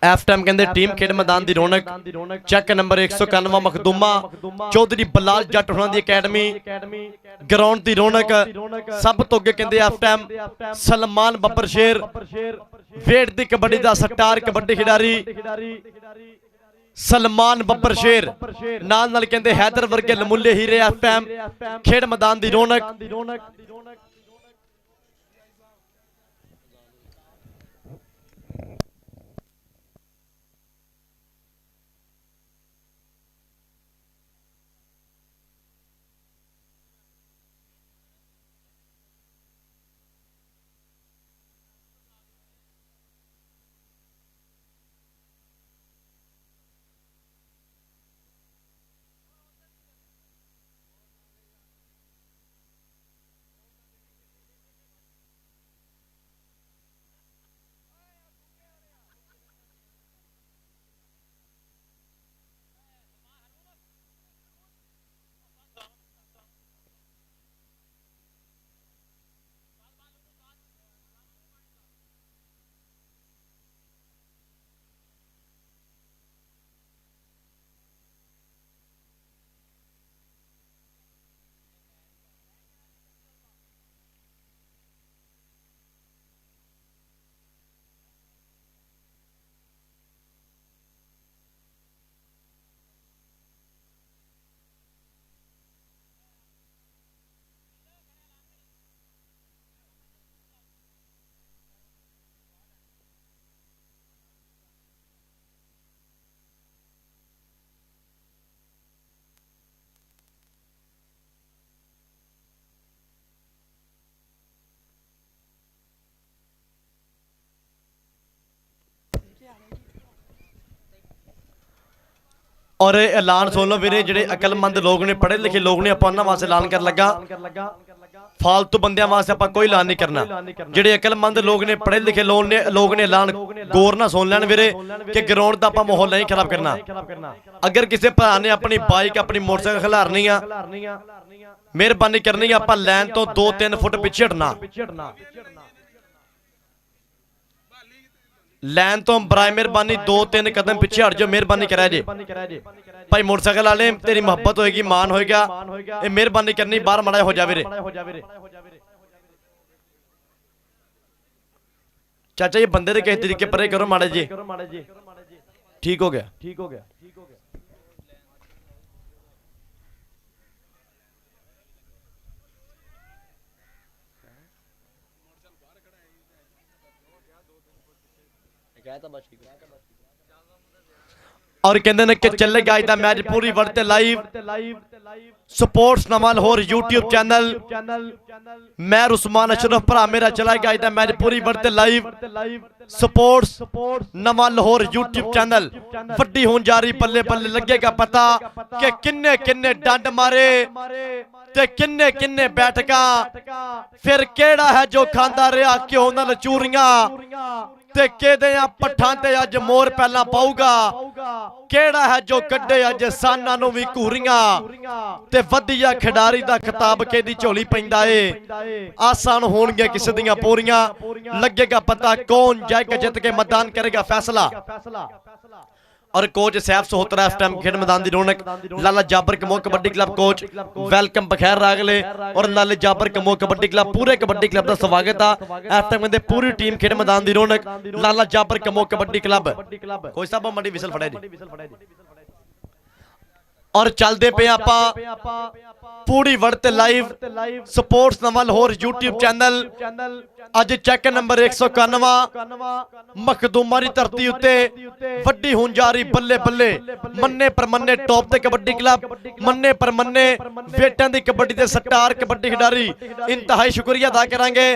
F time कहते team खेड मैदान की रौनक चेक नंबर 191 मखदूमा चौधरी बलाल जट होना दी अकैडमी ग्राउंड की रौनक सब तो अगे कहते एफ टाइम सलमान बब्बर शेर वेट की कबड्डी का स्टार कबड्डी खिडारी सलमान बब्बर शेर नाल कहते हैदर वर्गे लमुले हीरे एफ टाइम खेड मैदान की रौनक और ऐलान सुन लो वीरे जिहड़े अकलमंद लोग ने पढ़े लिखे लोग ने आपां उन्हां वास्ते ऐलान कर लगा फालतू बंदियां वास्ते आपां कोई ऐलान नहीं करना जिहड़े अकलमंद लोग ने पढ़े लिखे लोग ने ऐलान गौर ना सुन लैन वीरे कि ग्राउंड दा आपां माहौल नहीं खराब करना अगर किसी भरा ने अपनी बाइक अपनी मोटरसाइकिल खिलारनी आ मेहरबानी करनी आपां लैन तो 2-3 फुट पिछे हटना लैन तो बराए मेहरबानी 2-3 कदम पिछे हट जाओ मेहरबानी करा जे भाई मोटरसाइकिल वाले तेरी मोहब्बत होएगी मान होएगा ये मेहरबानी करनी बाहर माड़ा हो जावे रे चाचा ये बंदे दे किस तरीके परे करो माड़े जी ठीक हो गया और कहते हैं कि चलेगा इदा मैच पूरी वर्ल्ड लाइव स्पोर्ट्स नवा लाहौर यूट्यूब चैनल मैं उस्मान अशरफ भरा मेरा चलाएगा इदा मैच पूरी वर्ल्ड लाइव स्पोर्ट्स नवा लाहौर यूट्यूब चैनल वड्डी होने जा रही बल्ले बल्ले लगेगा पता कि किन्ने किन्ने डंड मारे ते किन्ने किन्ने बैठका फिर केड़ा है जो खांदा रहा क्यों नाल चूरियां ते केदे पट्ठां ते अज मोर पहला पाऊगा केड़ा है जो कड्डे अज साना नूं वी घूरियां ते वधिया खिडारी दा खिताब केदी झोली पैंदा है आसान होणगे किसे दियां पूरियां लगेगा पता कौन जाएगा जित के मैदान करेगा फैसला और कोच सैफ सोहतरा इस टाइम खेड मैदान की रौनक लाला जाबर कमो कबड्डी क्लब कोच वेलकम बखैर रागले और लाले जाबर कमो कबड्डी क्लब पूरे कबड्डी क्लब का स्वागत है इस टाइम कहते पूरी टीम खेड मैदान की रौनक लाला जाबर कमो कबड्डी क्लब कोच साहब मड़ी विसल फड़े जी और चलते पे आपां पूरी वर्ल्ड लाइव स्पोर्ट्स नवा लाहौर यूट्यूब चैनल अज चेक नंबर 191 मखदूमा की धरती उत्ते वड्डी होण जा रही बल्ले बल्ले मन्ने पर मन्ने टॉप ते कबड्डी क्लब मन्ने पर मन्ने वेटां दी कबड्डी ते स्टार कबड्डी खिडारी इंतहाई शुक्रिया अदा करांगे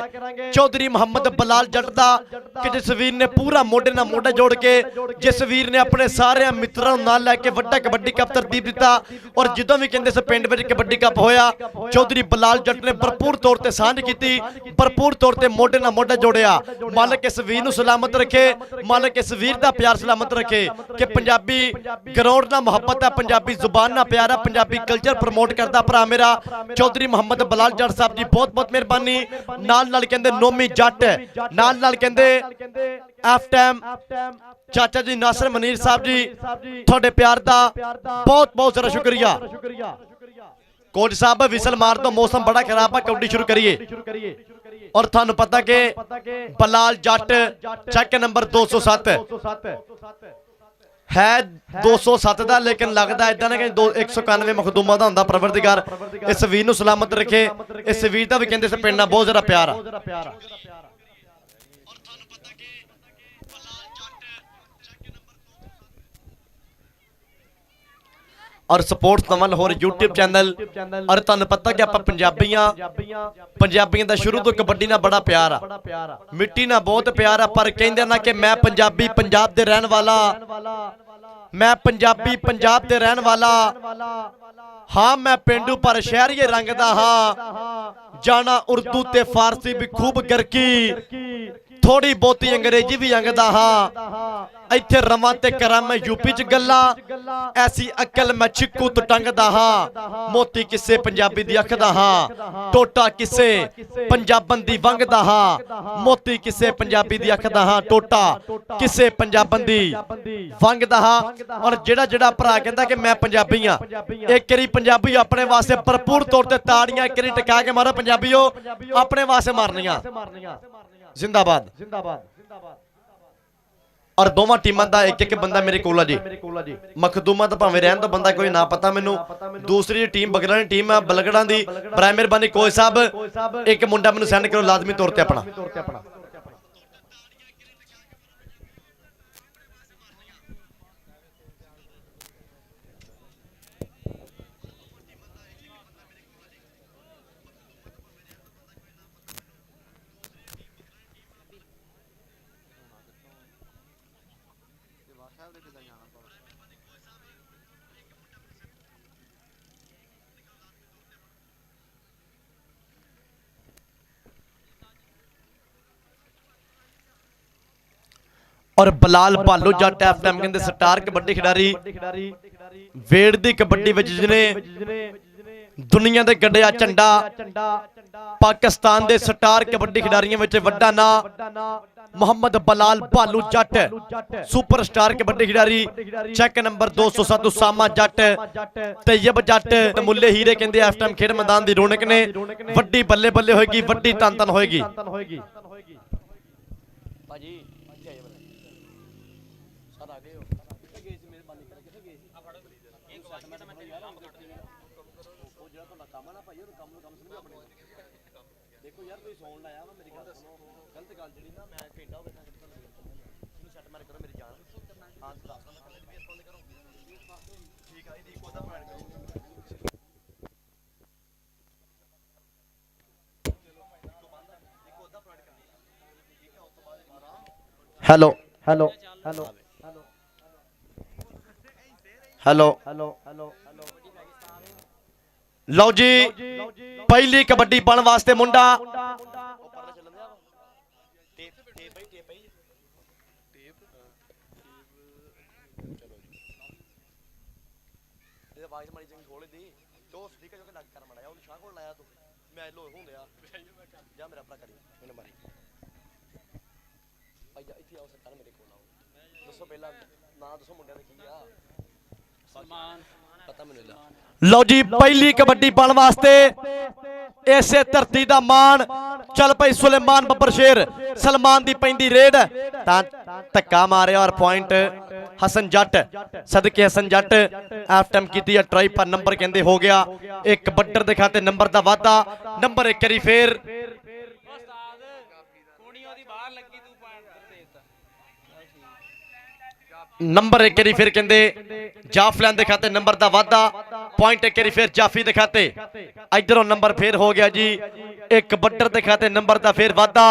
चौधरी मोहम्मद बलाल जट दा कि जिस वीर ने पूरा मोढे नाल मोढा जोड़ के जिस वीर ने अपने सारे मित्रां नूं नाल लैके वड्डा कबड्डी कप तरतीब दिता ਦਾ। ਔਰ ਜਦੋਂ ਵੀ ਕਹਿੰਦੇ ਸ ਪਿੰਡ ਵਿੱਚ ਕਬੱਡੀ ਕੱਪ ਹੋਇਆ, ਚੌਧਰੀ ਬਲਾਲ ਜੱਟ ਨੇ ਭਰਪੂਰ ਤੌਰ ਤੇ ਸਾਂਝ ਕੀਤੀ, ਭਰਪੂਰ ਤੌਰ ਤੇ ਮੋਢੇ ਨਾਲ ਮੋਢਾ ਜੋੜਿਆ। ਮਾਲਕ ਇਸ ਵੀਰ ਨੂੰ ਸਲਾਮਤ ਰੱਖੇ, ਮਾਲਕ ਇਸ ਵੀਰ ਦਾ ਪਿਆਰ ਸਲਾਮਤ ਰੱਖੇ ਕਿ ਪੰਜਾਬੀ ਗਰਾਊਂਡ ਨਾਲ ਮੁਹੱਬਤ ਹੈ, ਪੰਜਾਬੀ ਜ਼ੁਬਾਨ ਨਾਲ ਪਿਆਰ ਹੈ, ਪੰਜਾਬੀ ਕਲਚਰ ਪ੍ਰਮੋਟ ਕਰਦਾ ਭਰਾ ਮੇਰਾ ਚੌਧਰੀ ਮੁਹੰਮਦ ਬਲਾਲ ਜੱਟ ਸਾਹਿਬ ਜੀ, ਬਹੁਤ ਬਹੁਤ ਮਿਹਰਬਾਨੀ। ਨਾਲ ਕਹਿੰਦੇ ਨੋਮੀ ਜੱਟ, ਨਾਲ ਕਹਿੰਦੇ ਐਫ ਟਾਈਮ ਚਾਚਾ ਜੀ ਨਾਸਰ ਮਨੀਰ ਸਾਹਿਬ ਜੀ, ਤੁਹਾਡੇ ਪਿਆਰ ਦਾ ਬਹੁਤ ਬਹੁਤ ਜ਼ਿਆਦਾ ਸ਼ੁਕਰੀਆ। ਕੋਚ ਸਾਹਿਬ ਵਿਸਲ ਮਾਰ ਦੋ, ਮੌਸਮ ਬੜਾ ਖਰਾਬ ਹੈ, ਕਬੱਡੀ ਸ਼ੁਰੂ ਕਰੀਏ। ਔਰ ਤੁਹਾਨੂੰ ਪਤਾ ਕਿ ਬਲਾਲ ਜੱਟ ਚੱਕ ਨੰਬਰ 207 है 207 ਦਾ, ਲੇਕਿन ਲੱਗਦਾ ਇਦਾਂ ਨਾ ਕਿ 191 ਮਖਦੂਮਾ ਦਾ ਹੁੰਦਾ। ਪਰਵਰਦੀਗਾਰ ਇਸ ਵੀਰ ਨੂੰ ਸਲਾਮਤ ਰੱਖੇ। ਇਸ ਵੀਰ ਦਾ ਵੀ ਕਹਿੰਦੇ ਸ ਪਿੰਡ ਨਾਲ ਬਹੁਤ ਜ਼ਿਆਦਾ ਪਿਆਰ ਆ। ਔਰ ਸਪੋਰਟਸ ਨਵਾਂ ਲਾਹੌਰ YouTube ਚੈਨਲ। ਔਰ ਤੁਹਾਨੂੰ ਪਤਾ ਕਿ ਆਪਾਂ ਪੰਜਾਬੀਆਂ ਦਾ ਸ਼ੁਰੂ ਤੋਂ ਕਬੱਡੀ ਨਾਲ ਬੜਾ ਪਿਆਰ ਆ, ਮਿੱਟੀ ਨਾਲ ਬਹੁਤ ਪਿਆਰ ਆ। ਪਰ ਕਹਿੰਦੇ ਨਾ ਕਿ ਮੈਂ ਪੰਜਾਬੀ ਪੰਜਾਬ ਦੇ ਰਹਿਣ ਵਾਲਾ, ਮੈਂ ਪੰਜਾਬੀ ਪੰਜਾਬ ਦੇ ਰਹਿਣ ਵਾਲਾ ਹਾਂ, ਮੈਂ ਪਿੰਡੂ ਪਰ ਸ਼ਹਿਰੀਏ ਰੰਗ ਦਾ ਹਾਂ, ਜਾਣਾ ਉਰਦੂ ਤੇ ਫਾਰਸੀ ਵੀ ਖੂਬ ਗਰਕੀ, ਥੋੜੀ ਬਹੁਤੀ ਅੰਗਰੇਜ਼ੀ ਵੀ ਅੰਗਦਾ ਹਾਂ, ਇੱਥੇ ਰਵਾਂ ਤੇ ਕਰਾਂ ਮੈਂ ਯੂਪੀ ਚ ਗੱਲਾਂ, ਐਸੀ ਅਕਲ ਮੈਂ ਛਿੱਕੂ ਤੋਂ ਟੰਗਦਾ ਹਾਂ, ਮੋਤੀ ਕਿਸੇ ਪੰਜਾਬੀ ਦੀ ਅੱਖ ਦਾ ਹਾਂ, ਟੋਟਾ ਕਿਸੇ ਪੰਜਾਬਣ ਦੀ ਵੰਗਦਾ ਹਾਂ, ਮੋਤੀ ਕਿਸੇ ਪੰਜਾਬੀ ਦੀ ਅੱਖ ਦਾ ਹਾਂ, ਟੋਟਾ ਕਿਸੇ ਪੰਜਾਬਣ ਦੀ ਵੰਗਦਾ ਹਾਂ। ਔਰ ਜਿਹੜਾ ਭਰਾ ਕਹਿੰਦਾ ਕਿ ਮੈਂ ਪੰਜਾਬੀ ਆ, ਇੱਕ ਵਾਰੀ ਪੰਜਾਬੀ ਆਪਣੇ ਵਾਸਤੇ ਭਰਪੂਰ ਤੌਰ ਤੇ ਤਾੜੀਆਂ ਇੱਕ ਵਾਰੀ ਟਿਕਾ ਕੇ ਮਾਰੋ, ਪੰਜਾਬੀਓ ਆਪਣੇ ਵਾਸਤੇ ਮਾਰਨੀਆਂ। ਜ਼ਿੰਦਾਬਾਦ। ਔਰ ਦੋਵਾਂ ਟੀਮਾਂ ਦਾ ਇੱਕ ਇੱਕ ਬੰਦਾ ਮੇਰੇ ਕੋਲ ਆ ਜੀ। ਮਖਦੂਮਾ ਤਾਂ ਭਾਵੇਂ ਰਹਿਣ ਤੋਂ ਬੰਦਾ ਕੋਈ ਨਾ ਪਤਾ ਮੈਨੂੰ। ਦੂਸਰੀ ਟੀਮ ਬਗੜਾਂ ਦੀ ਟੀਮ ਆ, ਬਲਗੜਾਂ ਦੀ। ਬਰਾਏ ਮਿਹਰਬਾਨੀ ਕੋਚ ਸਾਹਿਬ ਇੱਕ ਮੁੰਡਾ ਮੈਨੂੰ ਸੈਂਡ ਕਰੋ ਲਾਜ਼ਮੀ ਤੌਰ ਤੇ ਆਪਣਾ। और बलाल भालू जट एफ टाइम कहते स्टार कबड्डी खिडारी, वेड़ दी कबड्डी विच जिहने दुनिया दे गड्ढिया झंडा, पाकिस्तान दे स्टार कबड्डी खिडारियों विच वड्डा नां मोहम्मद बलाल भालू जट, सुपरस्टार कबड्डी खिडारी। चेक नंबर 207 उसामा जट, तैयब जट, मुल्ले हीरे कहते एफ टाइम खेड मैदान की रौनक ने। वड्डी बल्ले बल्ले होएगी, वड्डी तन तन होएगी। Hello hello hello hello hello लो जी, पहली कबड्डी पाने वास्ते मुंडा लो जी, पहली कबड्डी पाने वास्ते इसे धरती दा मान। चल भाई सुलेमान बब्बर शेर, सलमान दी पैंदी रेड, धक्का मारे और पॉइंट हसन जट, सदके हसन जट एफ टाइम की ट्राई पर नंबर कहते हो गया। एक बड्डर दे खाते नंबर दा वादा, नंबर एक करी फेर नंबर एक करी फिर कहते जाफलैन दे खाते नंबर दा वादा, पॉइंट एक करी फिर जाफी दे खाते। इधरों नंबर फिर हो गया जी, एक बड्डर दे खाते नंबर दा फिर वादा।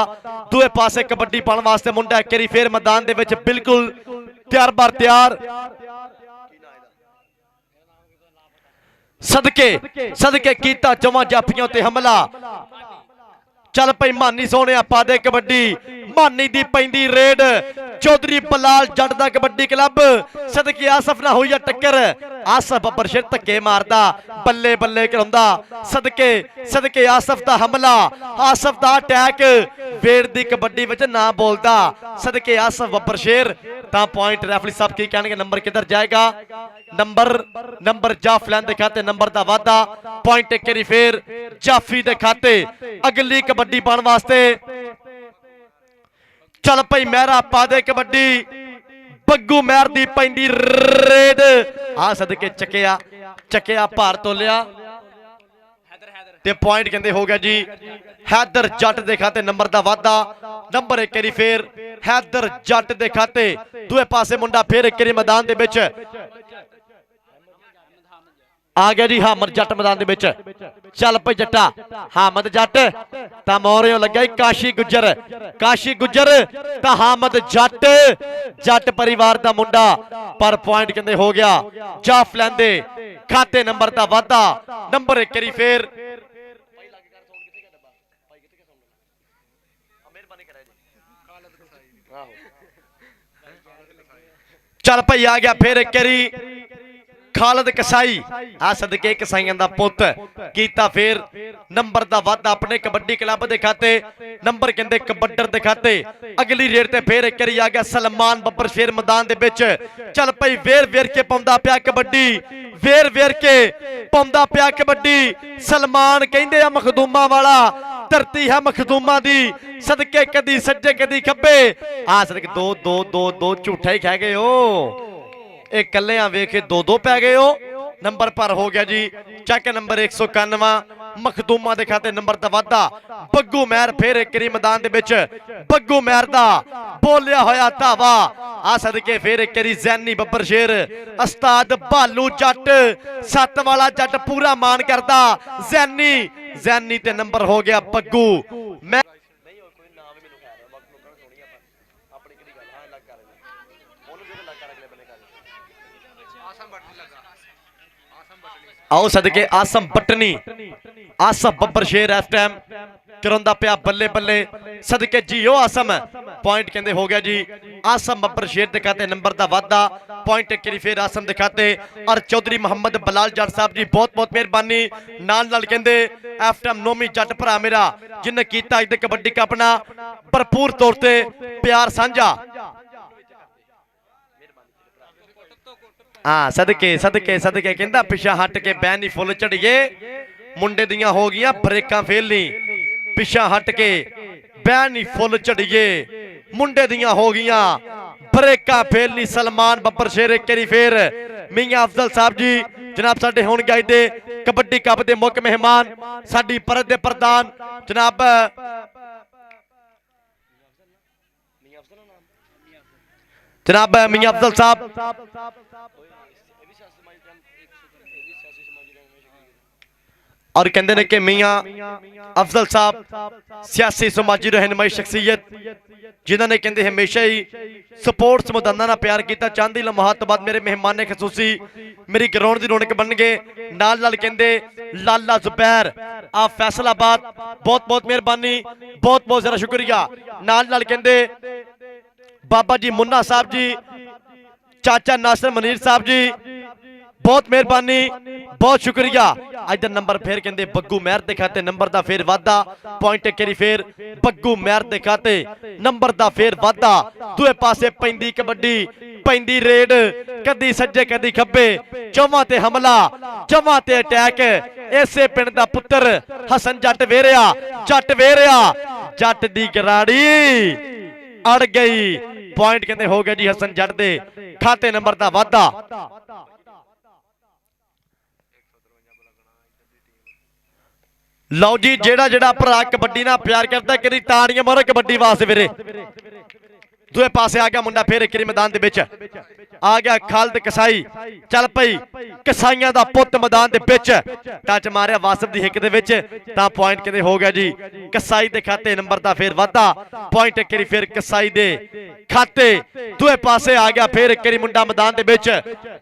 दूए पासे कबड्डी पाने वास्ते मुंडा एक करी फिर मैदान दे विच बिल्कुल तैयार बार तैयार। सदके सदके कीता चौवां जाफियां ते हमला। चल भाई मानी सोने पा दे कबड्डी। मानी दी पैंदी रेड। चौधरी बलाल जट दा कबड्डी क्लब। सदके आसफ ना हुई टक्कर। आसफ बब्बर शेर धक्के मारदा बल्ले बल्ले कराउंदा। सदके सदके आसफ दा हमला। आसफ दा अटैक वेड़ दी कबड्डी विच ना बोलदा। सदके आसफ बब्बर शेर ता पॉइंट रेफरी साहब की कहणगे नंबर किधर जाएगा। नंबर जाफलैन दे खाते नंबर दा वादा। पॉइंट एक बारी फिर जाफी दे खाते अगली कबड्डी पाने वास्ते। चल भाई मेहरा पा दे कबड्डी। बग्गू मेहर दी पैंदी रेड। आ सदके चकिया चकिया भार तोलिया ते पॉइंट कहंदे हो गया जी हैदर जट दे खाते नंबर दा वादा। नंबर एक बारी फिर हैदर जट दे खाते। दूए पासे मुंडा फिर एक बारी मैदान दे विच आ गया जी हामद जट मैदान दे विच। चल भाई जट्टा हामद जट ता मोरियों लग्या काशी गुजर। काशी गुजर ता हामद जट जट परिवार दा मुंडा पर पॉइंट कहंदे हो गया जाफ लैंदे खाते नंबर दा वादा। नंबर एक बारी फिर चल भाई आ गया फिर एक बारी खालिद कसाई। आ सदके कसाइयां दा पुत कीता फिर नंबर दा वादा अपने कबड्डी क्लब दे खाते। नंबर कहंदे कबड्डर दे खाते। अगली रेड ते फिर एक बारी आ गया सलमान बब्बर शेर मैदान दे विच। चल भाई वेर वेर के पाउंदा पिया कबड्डी। वेर वेर के पाउंदा पिया कबड्डी। सलमान कहंदे आ मखदूमा वाला धरती है मखदूमा दी। सदके कदी सज्जे कदी खब्बे। आ सदके दो दो दो दो झूठा ही खा गए हो। एक कल्ले वेखे दो दो पै गए हो। नंबर पर हो गया जी चेक नंबर 191 मखदूमा दे खाते नंबर दा वादा। बग्गू मेहर फिर एक बारी मैदान दे विच। बग्गू मेहर दा बोलिया होया धावा। आ सदके फिर एक बारी जैनी बब्बर शेर उस्ताद भालू जट सत वाला जट पूरा मान करदा। जैनी जैनी ते नंबर हो गया बग्गू। मैं आओ सदके आसम बटनी। आसम बब्बर शेर इस टाइम करंदा पिया बल्ले बल्ले। सदके जी ओ आसम पॉइंट कहंदे हो गया जी आसम बब्बर शेर दे खाते नंबर दा वादा। पॉइंट एक बारी फिर आसम दे खाते। और चौधरी मोहम्मद बलाल जट साहब जी बहुत बहुत मेहरबानी नाल नाल कहंदे इस टाइम नोमी जट भरा मेरा जिन्हें कीता अज दे कबड्डी कप ना भरपूर तौर ते प्यार साझा। हाँ सदके सदके सदके कहंदा पिछा हट के बैनी फुल चढ़िए। मुंडे दियां हो गईयां ब्रेकां फेलनी। पिछा हट के बैनी फुल चढ़िए। मुंडे दियां हो गईयां ब्रेकां फेलनी। सलमान बब्बर शेर एक बारी फिर मियां अफजल साहब जी जनाब साडे होणगे अज दे कबड्डी कप दे मुख मेहमान। साडी परत दे प्रधान जनाब जनाब मियां अफजल साहब और कहते हैं कि मियां अफजल साहब सियासी समाजी रहनुमाई शख्सियत जिन्होंने कहते हमेशा ही स्पोर्ट्स मैदाना प्यार किया। चांदी लम्हात तो बाद मेरे मेहमान खसूसी मेरी ग्राउंड की रौनक बन गए। नाल नाल कहते लाला जुबैर आप फैसलाबाद बहुत बहुत मेहरबानी बहुत बहुत ज़रा शुक्रिया। नाल नाल कहते बाबा जी मुन्ना साहब जी चाचा नासिर मनीर साहब जी बहुत मेहरबानी बहुत शुक्रिया। अज दा नंबर फिर कहते बग्गू मेहर दे खाते नंबर दा फिर वादा। पॉइंट एक बारी फिर बग्गू मेहर दे खाते नंबर दा फिर वादा। दूए पासे पैंदी कबड्डी पैंदी रेड कदी सज्जे कदी खब्बे। चौवां ते हमला चौवां ते अटैक। इसे पिंड दा पुत्र हसन जट वेरिया जट दी गराड़ी अड़ गई। पॉइंट कहते हो गया जी हसन जट दे खाते नंबर दा वादा। लो जी जेड़ा जेड़ा भरा कबड्डी ना प्यार करता कि ताड़ियां मारो कबड्डी वास्ते वीरे। दूए पासे आ गया मुंडा फिर एक मैदान दे विच आ गया खालिद कसाई चल पई कसाइयां दा पुत मैदान दे विच टच मारिया वासिफ दी हिक दे विच तां पॉइंट कहंदे हो गया जी कसाई दे खाते नंबर दा फिर वाधा पॉइंट एक फिर कसाई दे खाते दूए पासे आ गया फिर एक मुंडा मैदान दे विच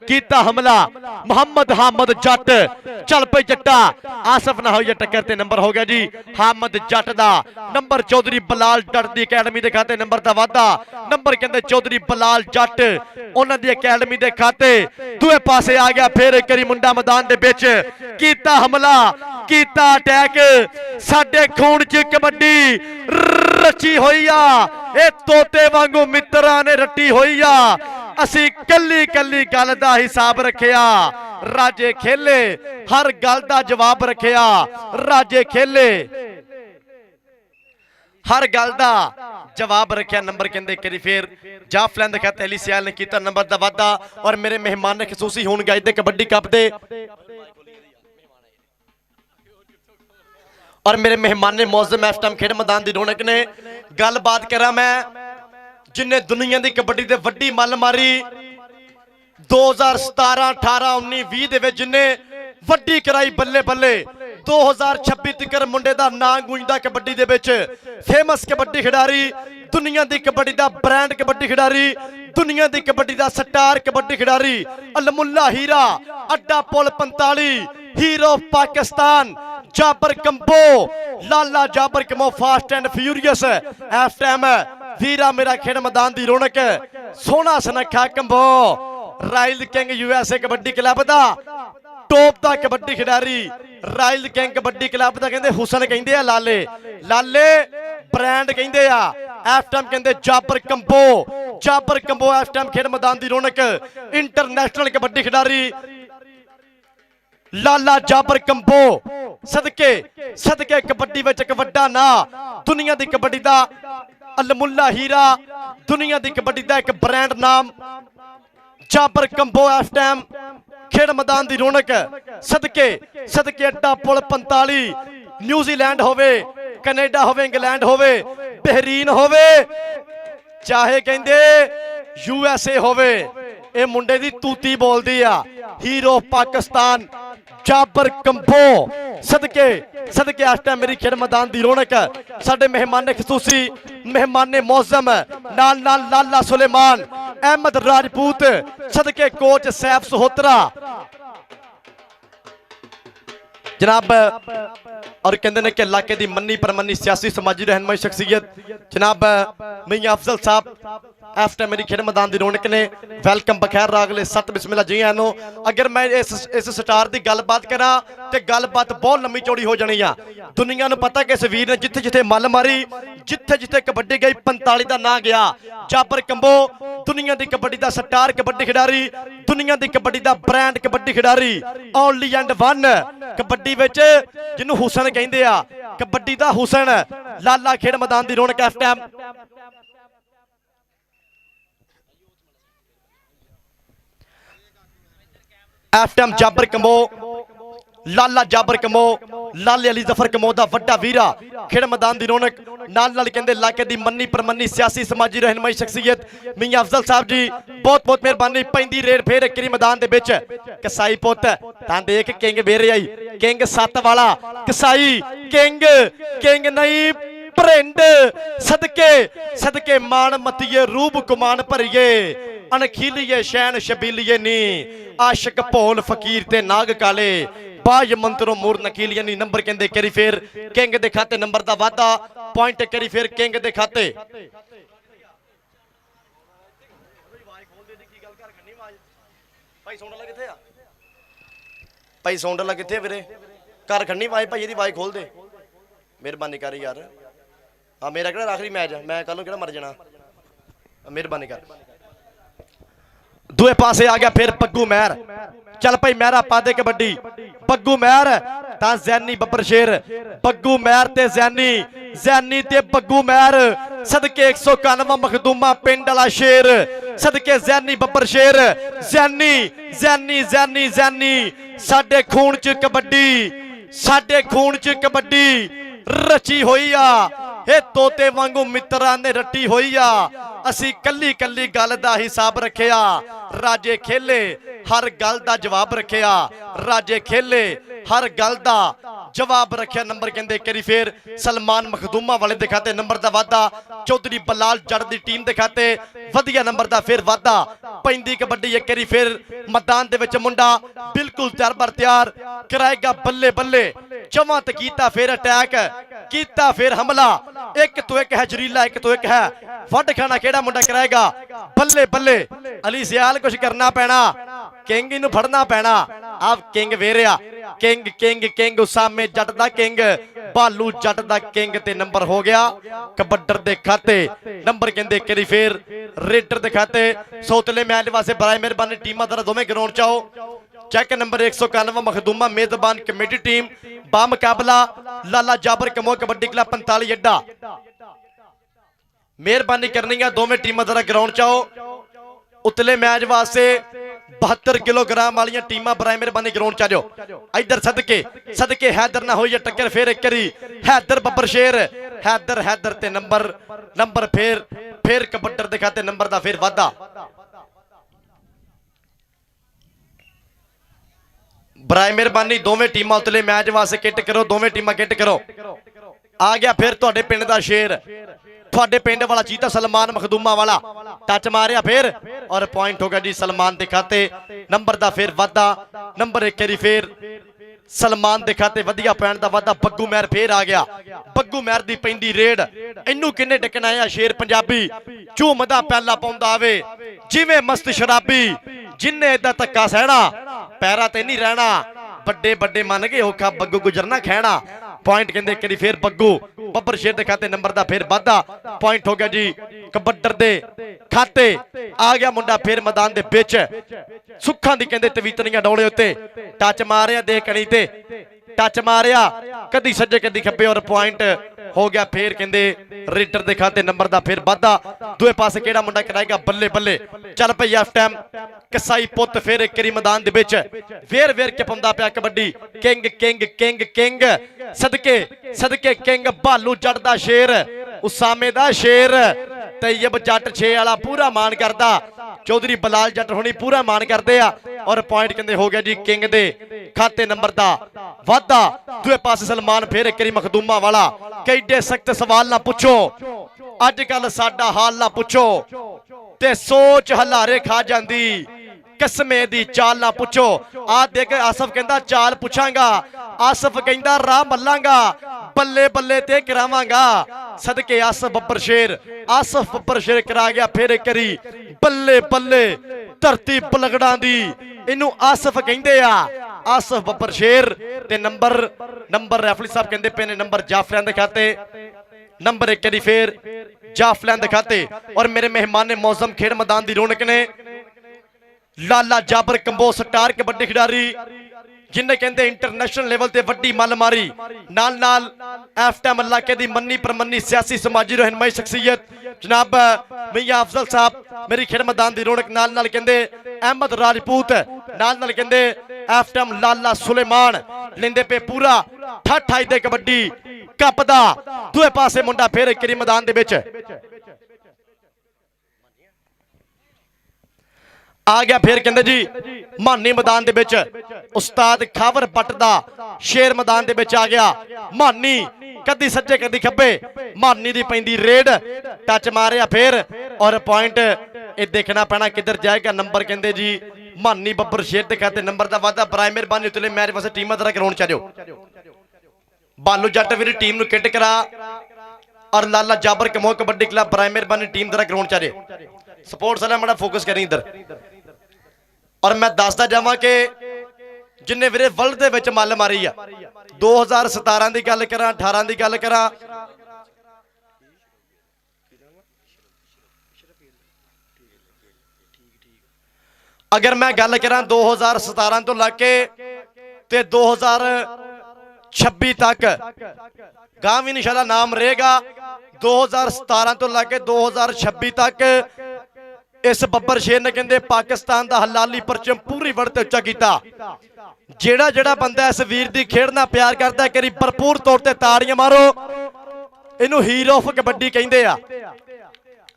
कीता हमला मोहम्मद हामिद जट चल पई जट्टा आसफ ना होई टक्कर ते नंबर हो गया जी हामिद जट दा नंबर चौधरी बलाल जट दी अकैडमी दे खाते नंबर दा वाधा नंबर कहते चौधरी बलाल जट उन्हां दी अकैडमी दे खाते दूए पासे आ गया फिर एक मुंडा मैदान दे विच कीता हमला कीता अटैक साडे खून च कबड्डी रची होई आ ए तोते वांगू मित्रां ने रट्टी होई आ असी कल्ली कल्ली गल दा हिसाब रखिया राजे खेले हर गल दा जवाब रखिया राजे खेले हर गल दा जवाब रखिया नंबर कहते करी फिर जाफलैन दे खाते अली सियाल ने कीता नंबर दा वाधा और मेरे मेहमान ने खसूसी हुण गाइज दे कबड्डी कप दे और मेरे मेहमान ने मौजम इस टाइम खेड मैदान दी रौनक ने गलबात करा मैं जिन्हें दुनिया दी कबड्डी ते वड्डी मल मारी 2017 18 19 20 दे विच जिन्हें वड्डी कराई बल्ले बल्ले 2026 तक मुंडे दा नाम गूंजदा कबड्डी दे विच फेमस कबड्डी खिडारी दुनिया दी कबड्डी दा ब्रांड कबड्डी खिडारी दुनिया दी कबड्डी दा स्टार कबड्डी खिडारी अलमुल्ला हीरा अड्डा पुल 45 hero Pakistan Jabar Kamboh Lala Jabar Kamboh fast and furious इस टाइम वीरा मेरा खेड मैदान दी रौनक Sona Sankha Kamboh royal king USA kabaddi club दा टॉप दा कबड्डी खिडारी राइल किंग कबड्डी क्लब दा कहंदे हुसन कहंदे आ लाले लाले ब्रांड कहंदे आ इस टाइम कहंदे जाबर कंबो इस टाइम खेड मैदान दी रौनक इंटरनेशनल कबड्डी खिडारी लाला जाबर कंबो सदके सदके कबड्डी विच इक वड्डा ना दुनिया दी कबड्डी दा अलमुल्ला हीरा दुनिया दी कबड्डी दा एक ब्रांड नाम जाबर कंबो इस टाइम खेड मैदान दी रौनक सदके सदके अड्डा पुल 45 न्यूजीलैंड होवे कनेडा होवे इंग्लैंड होवे बहरीन होवे चाहे कहंदे यूएसए होवे ए मुंडे दी तूती बोलदी आ हीरो पाकिस्तान जाबर कंबो सदके सदके इस टाइम मेरी खेड मैदान दी रौनक साडे मेहमान खसूसी मेहमान मौजम नाल नाल लाला सुलेमान अहमद राजपूत सदके कोच सैफ सहोत्रा जनाब और कहते हैं कि इलाके की मन्नी परमन्नी सियासी समाजी रहनुमाई शख्सियत जनाब मियां अफजल साहब इस टाइम मेरी खेड मैदान की रौनक ने वेलकम बखैर रागले सत बिस्मिल्ला जी आनो अगर मैं इस स्टार की गलबात करा तो गलबात बहुत लंबी चौड़ी हो जानी आ दुनिया को पता कि इस वीर ने जिथे जिथे मल मारी जिथे जिथे कबड्डी गई 45 का ना गया जाबर कंबो दुनिया की कबड्डी का स्टार कबड्डी खिडारी दुनिया की कबड्डी का ब्रांड कबड्डी खिडारी ओनली एंड वन कबड्डी विच जिन्होंने हुसन कहंदे आ कबड्डी दा हुसन लाला खेड मैदान की रौनक इस टाइम जाबर कंबो लाला जाबर कंबो लाले अली जफर कंबो दा वड्डा वीरा खेड मैदान की रौनक नाल नाल कहंदे इलाके की मन्नी परमन्नी सियासी समाजी रहनुमाई शख्सियत मियां अफजल साहब जी बहुत बहुत मेहरबानी पैंदी रेड फेर एक मैदान दे विच कसाई पुत तां देख किंग वेरे आई किंग सत वाला कसाई किंग किंग नहीं प्रिंड सदके सदके मान मतिए रूप कुमान भरिए अनखीलिए शैन शबीलिए नी आशिक भोल फकीर ते नाग काले बाज मंत्रो मूर नकीलिए नी नंबर कहंदे करी फिर किंग दे खाते नंबर दा वादा पॉइंट करी फिर किंग दे खाते भाई सौंड ला किथे वीरे घर खन्नी आवाज भाई आवाज खोल दे मेहरबानी कर यार हाँ मेरा किहड़ा आखिरी मैच मैं कल किहड़ा मर जाना मेहरबानी कर दूए पासे आ गया फिर पग्गू महर चल भाई महरा पा दे कबड्डी पग्गू महर ता जैनी बब्बर शेर पग्गू महर ते जैनी ते पग्गू महर सदके 191 मखदूमा पिंड वाला शेर सदके जैनी बब्बर शेर जैनी जैनी जैनी जैनी साडे खून च कबड्डी साडे खून च कबड्डी रची हुई आ ਇਹ ਤੋਤੇ ਵਾਂਗੂ ਮਿੱਤਰਾਂ ਨੇ ਰੱਟੀ ਹੋਈ ਆ ਅਸੀਂ ਕੱਲੀ ਕੱਲੀ ਗੱਲ ਦਾ ਹਿਸਾਬ ਰੱਖਿਆ ਰਾਜੇ ਖੇਲੇ हर गल का जवाब रखिया राजे खेले हर गल का जवाब रखिया नंबर कहते करी फिर सलमान मखदूमा वाले दिखाते नंबर का वाधा चौधरी बलाल जट की टीम दिखाते वधिया नंबर का फिर वाधा पैंदी कबड्डी एक करी फिर मैदान दे विच मुंडा बिल्कुल तैयार बर तैयार कराएगा बल्ले बल्ले जमा ते कीता फिर अटैक कीता फिर हमला एक तो एक है जरीला एक तो एक है वड खाना केड़ा मुंडा कराएगा बल्ले बल्ले अली सियाल कुछ करना पैना किंग इनू फड़ना पैना आप किंग वेरिया किंग किंग किंग उसामे जट दा किंग भालू जट दा किंग ते नंबर हो गया कबड्डर दे खाते नंबर कहंदे करी फिर रेडर दे खाते सौतले मैच वास्ते बराए मेहरबानी टीमां दरा दोवें ग्राउंड च आओ चेक नंबर 191 मखदूमा मेजबान कमेटी टीम बा मुकाबला लाला जाबर कमो कबड्डी क्लब 45 अड्डा मेहरबानी करनी है दोवें टीमां दरा ग्राउंड च आओ उतले मैच वास्ते 72 किलोग्राम वाली टीमां बराए मेहरबानी ग्राउंड च जाओ इधर सदके सदके हैदर ना हो या टक्कर फिर एक करी हैदर बब्बर शेर हैदर हैदर ते नंबर नंबर फिर कबड्डर दिखाते नंबर दा फिर वाधा बराए मेहरबानी दोवें टीमां उतले मैच वास्ते किट करो दोवें टीमां किट करो आ गया फिर तुहाडे पिंड दा शेर थोड़े पिंड वाला चीता सलमान मखदूमा वाला टच मारिया फिर और पॉइंट हो गया जी सलमान दिखाते नंबर दा फिर वाधा नंबर एक करी फिर सलमान दिखाते वधिया पैण दा वाधा बग्गू महर फिर आ गया बग्गू महर दी पैंदी रेड इनू किन्ने टकना है शेर पंजाबी झूमदा पहला पाउंदा आवे जिवें मस्त शराबी जिन्ने इदा धक्का सहना पैरा ते नहीं रहना बड़े बड़े मन गए औखा बग्गू गुजरना खैना पॉइंट कहते करी फिर बग्गू बब्बर शेर दे खाते नंबर दा फिर वाधा पॉइंट हो गया जी कबड्डर दे खाते आ गया मुंडा फिर मैदान दे विच सुखां दी कहंदे तवीतनियां डोले उत्ते टच मारिया दे कणी ते टच मारिया कदी सज्जे कदी खब्बे और पॉइंट हो गया फिर कहंदे रेडर दे खाते नंबर दा फिर वाधा दूए पासे केड़ा मुंडा कराएगा बल्ले बल्ले चल पई हाफ टाइम कसाई पुत फिर एक करी मैदान दे विच वेर वेर के पाउंदा पिया kabaddi king king king king सदके सदके किंग भालू जट दा शेर उसामे दा शेर तैयब जट 6 वाला पूरा मान करदा चौधरी बलाल जट होनी पूरा मान करते और पॉइंट कहते हो गया जी किंग दे खाते नंबर दा वाधा दूए पासे सलमान फिर एक मखदूमा वाला कई सख्त सवाल ना पूछो अजकल साडा हाल ना पूछो ते सोच हलारे खा जांदी कसमे दी चाल ना पूछो आ देख आसफ कहंदा चाल पूछांगा आसफ कहंदा राह मल्लांगा बल्ले बल्ले ते करावांगा सदके आसफ बब्बर शेर करा गया फिर करी बल्ले बल्ले धरती पलगड़ा दी इनू आसफ कहंदे आ आसफ बब्बर शेर ते नंबर नंबर रेफरी साहब कहंदे पे ने नंबर जाफरियां दे खाते नंबर एक करी फिर जाफरियां दे खाते और मेरे मेहमान ने मौसम खेड़ मैदान दी रौनक ने लाला जाबर कंबो स्टार कबड्डी खिडारी जिन्हें कहते इंटरनेशनल लेवल ते वड्डी मल मारी नाल नाल एफ टाइम इलाके दी मन्नी परमन्नी सियासी समाजी रहनुमाई शख्सियत जनाब मियां अफजल साहब मेरी खेड़ मैदान दी रौनक नाल नाल कहते अहमद राजपूत नाल नाल कहते एफ टाइम लाला सुलेमान लेंदे पे पूरा ठठ आई दे कबड्डी कप दा दूए पासे मुंडा फिर एक मैदान दे विच आ गया फिर कहते जी मानी मैदान दे विच उस्ताद खावर पट दा शेर मैदान दे विच आ गया मानी कदी सज्जे कदी खब्बे मानी दी पैंदी रेड टच मारिया फिर और पॉइंट ये देखना पैना किधर जाएगा नंबर कहते जी मानी बब्बर शेर दे खाते नंबर दा वादा बराए मेहरबानी उतले मैच वास्ते टीमां तरह ग्राउंड च जाओ बालू जट वीर टीम नु किट करा और लाला जाबर कमो कबड्डी क्लब बराए मेहरबानी टीम तरह ग्राउंड च जाए सपोर्ट्स वाला बड़ा फोकस करी इधर और मैं दसदा जावां कि जिन्ने वीरे वर्ल्ड दे विच मल मारी आ 2017 की गल करा 18 की गल करा अगर मैं गल करा 2017 तो लग के 2026 तक गांव भी इंशाल्लाह नाम रहेगा 2017 तो लग के 2026 तक इस बब्बर शेर ने कहते पाकिस्तान का हलाली परचम पूरी वर्ल्ड उच्चा किया जेड़ा जेड़ा बंदा इस वीर की खेड नाल प्यार करता है करी भरपूर तौर पर ताड़ियां मारो ਇਹਨੂੰ ਹੀਰੋ ਆਫ ਕਬੱਡੀ ਕਹਿੰਦੇ ਆ।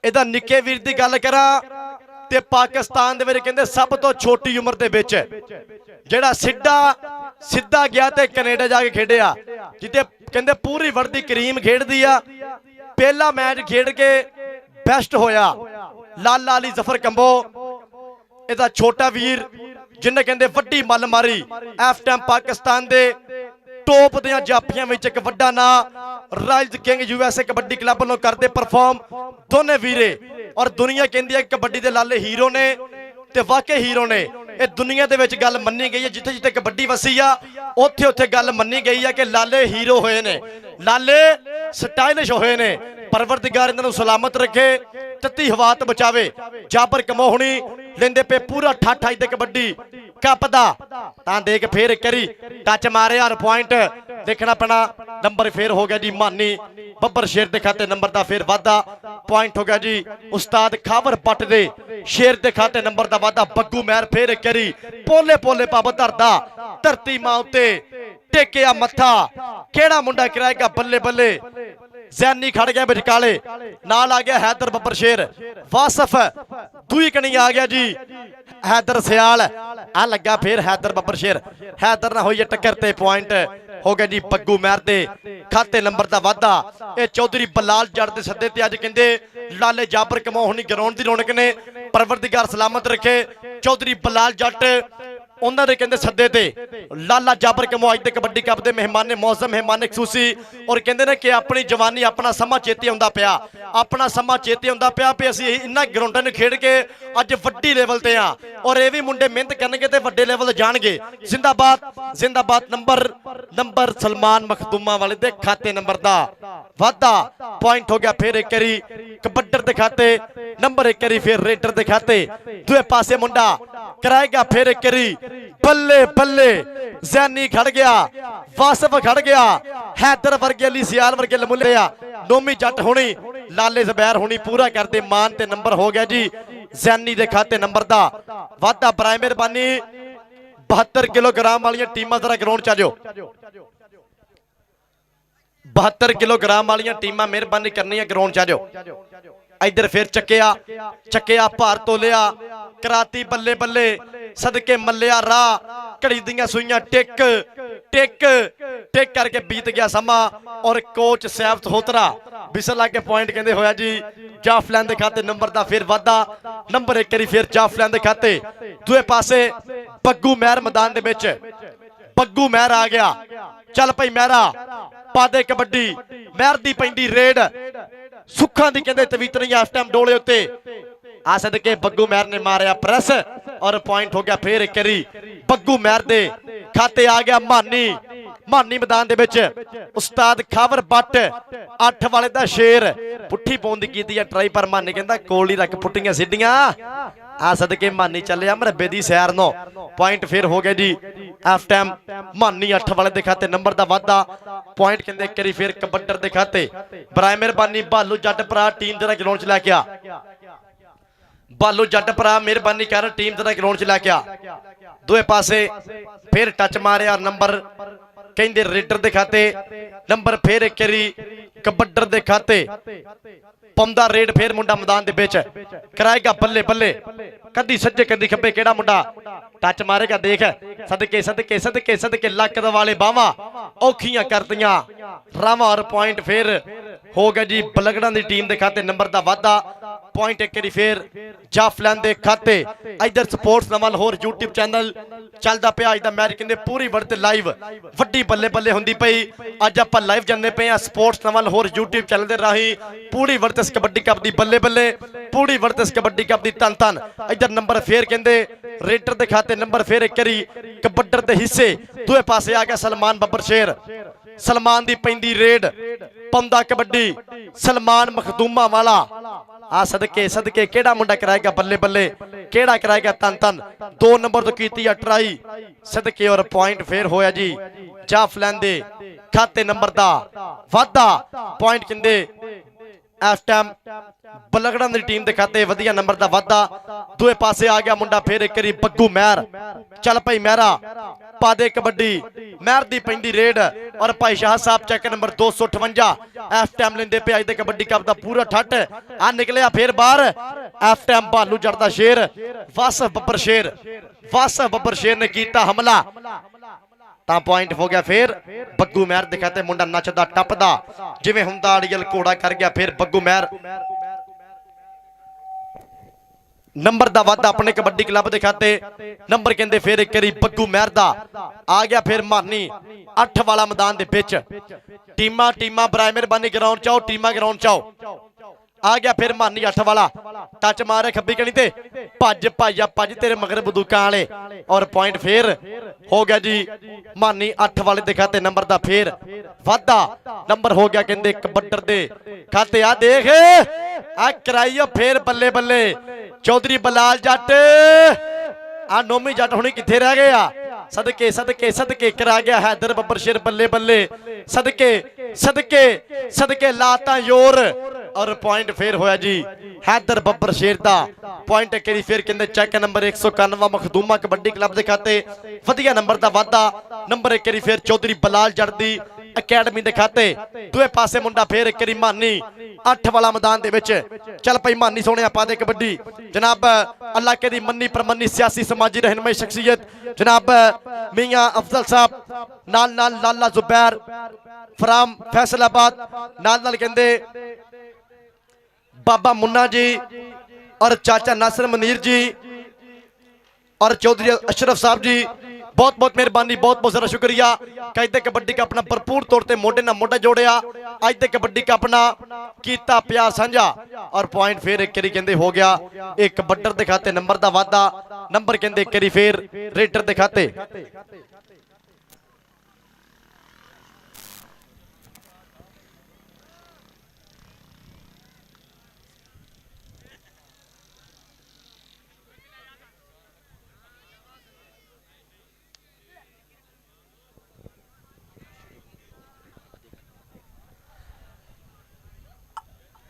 ਇਹਦਾ ਨਿੱਕੇ ਵੀਰ ਦੀ ਗੱਲ ਕਰਾਂ ਤੇ ਪਾਕਿਸਤਾਨ ਦੇ ਵਿੱਚ ਕਹਿੰਦੇ ਸਭ ਤੋਂ ਛੋਟੀ ਉਮਰ ਦੇ ਵਿੱਚ ਜਿਹੜਾ ਸਿੱਧਾ ਗਿਆ ਤੇ ਕੈਨੇਡਾ ਜਾ ਕੇ ਖੇਡਿਆ, ਜਿੱਥੇ ਕਹਿੰਦੇ ਪੂਰੀ ਵਰਦੀ ਕਰੀਮ ਖੇਡਦੀ ਆ। ਪਹਿਲਾ ਮੈਚ ਖੇਡ ਕੇ ਬੈਸਟ ਹੋਇਆ ਲਾਲਾ ਅਲੀ ਜ਼ਫਰ ਕੰਬੋ, ਇਹਦਾ ਛੋਟਾ ਵੀਰ ਜਿਹਨੇ ਕਹਿੰਦੇ ਵੱਡੀ ਮੱਲ ਮਾਰੀ। ਇਸ ਟਾਈਮ ਪਾਕਿਸਤਾਨ ਦੇ ਟੋਪ ਦੀਆਂ ਜਾਫੀਆਂ ਵਿੱਚ ਇੱਕ ਵੱਡਾ ਨਾਂ royals king USA kabaddi club ਵੱਲੋਂ ਕਰਦੇ ਪਰਫਾਰਮ ਦੋਨੇ ਵੀਰੇ। ਔਰ ਦੁਨੀਆ ਕਹਿੰਦੀ ਹੈ ਕਬੱਡੀ ਦੇ ਲਾਲੇ ਹੀਰੋ ਨੇ ਤੇ ਵਾਕਈ ਹੀਰੋ ਨੇ। ਇਹ ਦੁਨੀਆ ਦੇ ਵਿੱਚ ਗੱਲ ਮੰਨੀ ਗਈ ਹੈ, ਜਿੱਥੇ ਜਿੱਥੇ ਕਬੱਡੀ ਵਸੀ ਆ ਉੱਥੇ ਉੱਥੇ ਗੱਲ ਮੰਨੀ ਗਈ ਹੈ ਕਿ ਲਾਲੇ ਹੀਰੋ ਹੋਏ ਨੇ, ਲਾਲੇ ਸਟਾਈਲਿਸ਼ ਹੋਏ ਨੇ। ਪਰਵਰਦਿਗਾਰ ਇਹਨਾਂ ਨੂੰ ਸਲਾਮਤ ਰੱਖੇ, ਤੱਤੀ ਹਵਾ ਤੋਂ ਬਚਾਵੇ। ਜਾਬਰ ਕਮੋਹਣੀ ਲੈਂਦੇ ਪਏ ਪੂਰਾ ਠਾਠਾ ਤੇ ਕਬੱਡੀ ਕੱਪ ਦਾ, ਤਾਂ ਦੇਖ ਫੇਰ ਕਰੀ ਟੱਚ ਮਾਰਿਆ ਔਰ ਪੁਆਇੰਟ ਦੇਖਣਾ ਪੈਣਾ। ਨੰਬਰ ਫੇਰ ਹੋ ਗਿਆ ਜੀ ਮਾਨੀ ਬੱਬਰ ਸ਼ੇਰ ਦੇ ਖਾਤੇ ਨੰਬਰ ਦਾ ਫੇਰ ਵਾਧਾ, ਪੁਆਇੰਟ ਹੋ ਗਿਆ ਜੀ ਉਸਤਾਦ ਖਾਵਰ ਪੱਟ ਦੇ ਸ਼ੇਰ ਦੇ ਖਾਤੇ ਨੰਬਰ ਦਾ ਵਾਧਾ। ਬੱਗੂ ਮਹਿਰ ਫੇਰ ਕਰੀ ਪੋਲੇ ਪੋਲੇ ਪੱਬ ਧਰਦਾ, ਧਰਤੀ ਮਾਂ ਉੱਤੇ ਟੇਕਿਆ ਮੱਥਾ, ਕਿਹੜਾ ਮੁੰਡਾ ਕਰਾਏਗਾ ਬੱਲੇ ਬੱਲੇ। ਜ਼ੈਨੀ ਖੜ ਗਿਆ ਵਿਚਕਾਲੇ, ਨਾਲ ਆ ਗਿਆ ਹੈਦਰ ਬੱਬਰ ਸ਼ੇਰ, ਵਾਸਫ ਦੂਈ ਕਣੀ ਆ ਗਿਆ ਜੀ ਹੈਦਰ ਸਿਆਲ। ਆ ਲੱਗਾ ਫੇਰ ਹੈਦਰ ਬੱਬਰ ਸ਼ੇਰ, ਹੈਦਰ ਨਾ ਹੋਈ ਟੱਕਰ ਤੇ ਪੁਆਇੰਟ ਹੋ ਗਿਆ ਜੀ ਬੱਗੂ ਮਹਿਰ ਦੇ ਖਾਤੇ ਨੰਬਰ ਦਾ ਵਾਧਾ। ਇਹ ਚੌਧਰੀ ਬਲਾਲ ਜੱਟ ਦੇ ਸੱਦੇ ਤੇ ਅੱਜ ਕਹਿੰਦੇ ਲਾਲੇ ਜਾਬਰ ਕਮੋਹਣੀ ਗਰਾਊਂਡ ਦੀ ਰੌਣਕ ਨੇ। ਪਰਵਰਦਿਗਾਰ ਸਲਾਮਤ ਰੱਖੇ ਚੌਧਰੀ ਬਲਾਲ ਜੱਟ ਉਹਨਾਂ ਦੇ ਕਹਿੰਦੇ ਸੱਦੇ ਤੇ ਲਾਲਾ ਜਾਬਰ ਕਮੋ ਅੱਜ ਦੇ ਕਬੱਡੀ ਕੱਪ ਦੇ ਮਹਿਮਾਨ ਮੌਜ਼ਮ ਮਹਿਮਾਨ ਖਸੂਸੀ। ਔਰ ਕਹਿੰਦੇ ਨੇ ਕਿ ਆਪਣੀ ਜਵਾਨੀ ਆਪਣਾ ਸਮਾਂ ਚੇਤੇ ਆਉਂਦਾ ਪਿਆ, ਆਪਣਾ ਸਮਾਂ ਚੇਤੇ ਆਉਂਦਾ ਪਿਆ ਵੀ ਅਸੀਂ ਇਹਨਾਂ ਗਰਾਊਂਡਾਂ ਨੂੰ ਖੇਡ ਕੇ ਅੱਜ ਵੱਡੀ ਲੈਵਲ ਤੇ ਆ। ਔਰ ਇਹ ਵੀ ਮੁੰਡੇ ਮਿਹਨਤ ਕਰਨਗੇ ਤੇ ਵੱਡੇ ਲੈਵਲ ਜਾਣਗੇ। ਜ਼ਿੰਦਾਬਾਦ ਜ਼ਿੰਦਾਬਾਦ। ਨੰਬਰ ਸਲਮਾਨ ਮਖਦੂਮਾ ਵਾਲੇ ਦੇ ਖਾਤੇ ਨੰਬਰ ਦਾ ਵਾਧਾ, ਪੁਆਇੰਟ ਹੋ ਗਿਆ ਫੇਰ ਇੱਕ ਵਾਰੀ ਕਬੱਡਰ ਦੇ ਖਾਤੇ ਨੰਬਰ ਇੱਕ ਵਾਰੀ, ਫੇਰ ਰੇਡਰ ਦੇ ਖਾਤੇ। ਦੂਏ ਪਾਸੇ ਮੁੰਡਾ ਕਰਾਏਗਾ ਫੇਰ ਇੱਕ ਵਾਰੀ ਬੱਲੇ ਬੱਲੇ। ਜ਼ੈਨੀ ਖੜ ਗਿਆ, ਵਾਸਫ ਖੜ ਗਿਆ, ਹੈਦਰ ਵਰਗੇ ਅਲੀ ਸਿਆਲ ਵਰਗੇ ਲਮੁੱਲੇ ਆ। ਨੋਮੀ ਜੱਟ ਹੋਣੀ ਲਾਲੇ ਜ਼ਬੈਰ ਹੋਣੀ ਪੂਰਾ ਕਰਦੇ ਮਾਨ ਤੇ ਨੰਬਰ ਹੋ ਗਿਆ ਜੀ ਜ਼ੈਨੀ ਦੇ ਖਾਤੇ ਨੰਬਰ ਦਾ ਵਾਧਾ। ਬਰਾਏ ਮਿਹਰਬਾਨੀ 72 ਕਿਲੋਗ੍ਰਾਮ ਵਾਲੀਆਂ ਟੀਮਾਂ ਜ਼ਰਾ ਗਰਾਊਂਡ ਚ ਆ ਜਾਓ। 72 ਕਿਲੋਗ੍ਰਾਮ ਵਾਲੀਆਂ ਟੀਮਾਂ ਮਿਹਰਬਾਨੀ ਕਰਨੀ ਹੈ ਗਰਾਊਂਡ ਚ ਆ ਜਾਓ। इधर फिर चकिया भार तोलिया कराती बल्ले बल्ले सदके मल्लिया राह घड़ी दियां सुइयां टिक टिक टिक करके बीत गया समा। और कोच सैफ होतरा बिसल आके पॉइंट कहते होया जी जाफलैन दे खाते नंबर दा फिर वाधा नंबर एक बारी फिर जाफलैन दे खाते। दूए पासे बग्गू महर मैदान दे विच बग्गू महर आ गया। चल भाई महरा पा दे कबड्डी महर दी पैंदी रेड सुखा दी कहते तवीतरी इस टाइम डोले उत्ते आ सदके बग्गू महर ने मारिया प्रेस और पॉइंट हो गया। फिर एक बारी बग्गू महर दे खाते आ गया मानी मानी मैदान दे विच उस्ताद खावर बट 8 वाले दा शेर पुट्ठी पौंदी कीती ट्राई पर मानी कहंदा कोल ही रख पुट्टियां सीढ़ियां आ सदके मानी चलिया मरबे दी सैर नो। पॉइंट फिर हो गया जी इस टाइम मानी 8 वाले दे खाते नंबर दा वाधा पॉइंट कहंदे एक बारी फिर कबड्डर दे खाते। बराए मेहरबानी भालू जट भरा टीम जरा ग्राउंड च लैके आ भालू जट भरा मेहरबानी कर टीम जरा ग्राउंड च लैके आ। दूए पासे फिर टच मारिया नंबर कहंदे रेडर दे खाते नंबर फिर एक बारी कबड्डर दे खाते पौंदा रेड फिर मुंडा मैदान दे विच कराएगा बल्ले बल्ले कदी सज्जे कदी खब्बे केड़ा मुंडा टच मारेगा देख सदके सदके सदके सदके लक वाले बावा औखियां कर दियां रावा। और पॉइंट फिर हो गया जी बलगड़ा दी टीम दे खाते नंबर दा वाधा पॉइंट एक बारी फिर जाफलैन दे खाते। इधर स्पोर्ट्स नवा लाहौर यूट्यूब चैनल चलदा पिया अज दा मैच कहंदे पूरी वर्ल्ड लाइव वड्डी बल्ले बल्ले हुंदी पई। अज आपां लाइव जांदे पे आ स्पोर्ट्स नवा लाहौर यूट्यूब चैनल दे राही पूरी वर्ल्ड कबड्डी कप दी बल्ले बल्ले पूरी वर्ल्ड कबड्डी कप दी तन तन। इधर नंबर फिर कहंदे रेडर दे खाते नंबर फिर एक बारी कबड्डर दे हिस्से। दूए पासे आ गया सलमान बब्बर शेर सलमान दी पैंदी रेड पौंदा कबड्डी सलमान मखदूमा वाला आ सदके सदके केड़ा मुंडा कराएगा बल्ले बल्ले केड़ा कराएगा तन तन। 2 नंबर तो कीती ट्राई सदके और पॉइंट फिर होया जी जाफलैन दे खाते नंबर दा वाधा पॉइंट कहंदे इस टाइम बलगड़ा दी टीम दे खाते वधिया नंबर दा वाधा। दूए पासे आ गया मुंडा फिर एक बारी बग्गू महर चल भाई महरा पादे कबड्डी महर दी पैंदी रेड और भाई शाह साहब चेक नंबर 258 एफ टाइम लेंदे पे अज दे कबड्डी कप दा पूरा ठट आ निकलिया फिर बाहर एफ टाइम भालू जड़दा शेर वासफ बब्बर शेर ने कीता हमला ता पॉइंट हो गया फिर बग्गू महर दिखाते मुंडा नचदा टपदा जिवें हुंदा अड़ियल घोड़ा कर गया फिर बग्गू महर नंबर दा वादा अपने कबड्डी क्लब दिखाते नंबर कहंदे फिर एक बारी बग्गू महर दा आ गया फिर मानी 8 वाला मैदान दे विच टीमां बराए मेहरबानी ग्राउंड चाओ टीमां ग्राउंड चाओ आ गया फिर मानी 8 वाला टच मारे खब्बी कणी ते भज भाइया भज तेरे मगर बंदूकां वाले और पॉइंट फिर हो गया जी मानी 8 वाले दे खाते नंबर दा फिर वादा नंबर हो गया कहंदे कबड्डर दे खाते आ देख आ कराइयो फिर बल्ले बल्ले चौधरी बलाल जट आ नोमी जट हुणी किथे रह गए आ सदके सदके सदके करा गया हैदर बब्बर शेर बल्ले बल्ले सदके सदके सदके लाता जोर और पॉइंट फिर होया जी हैदर बब्बर शेर दा पॉइंट करी फिर कहंदे चेक नंबर 191 मखदूमा कबड्डी क्लब दे खाते वधिया नंबर दा वादा नंबर एक करी फिर चौधरी बलाल जट दी अकैडमी दे खाते दूए पासे मुंडा फिर एक करी मानी 8 वाला मैदान दे विच चल पई मानी सोने आपा दे कबड्डी जनाब इलाके दी मन्नी परमन्नी सियासी समाजी रहनुमाई शख्सियत जनाब मियां अफजल साहब नाल नाल लाला जुबैर फ्राम फैसलाबाद नाल नाल कहंदे बाबा मुन्ना जी और चाचा नासिर मुनीर जी और चौधरी अशरफ साहब जी बहुत बहुत मेहरबानी बहुत बहुत सारा शुक्रिया अज तक कबड्डी का अपना भरपूर तौर पर मोढे नाल मोढा जोड़िया अज तक कबड्डी का अपना कीता प्यार साझा और पॉइंट फिर एक करी कहंदे हो गया एक कबड्डर दे खाते नंबर दा वादा नंबर कहंदे एक करी फिर रेडर दे खाते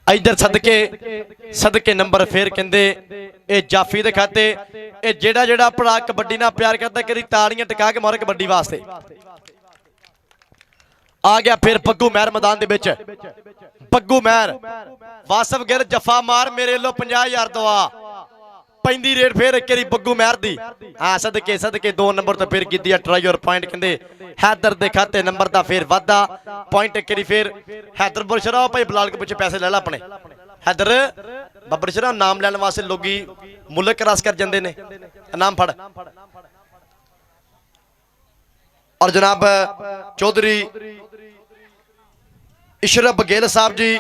इधर सदके सदके नंबर फिर कहंदे ए जाफी दे खाते ए जेड़ा जेड़ा भरा कबड्डी नाल प्यार करदा करी ताड़ियां टिका के मारे कबड्डी वास्ते आ गया फिर बग्गू महर मैदान दे विच बग्गू महर वासफ गिल जफा मार मेरे लो 50,000 दुआ पैंदी रेट फिर एक करी बग्गू महर दी हाँ सदके सदके 2 नंबर तो फिर कीती ट्राई और पॉइंट कहंदे हैदर दे खाते नंबर दा फिर वादा पॉइंट एक करी फिर हैदर बुरशरा भाई बलाल के पीछे पैसे ले ला अपने हैदर बब्बर शरा नाम लैन वास्ते लोग मुल्क क्रॉस कर जाते ने नाम फड़ और जनाब चौधरी इशरफ गिल साहब जी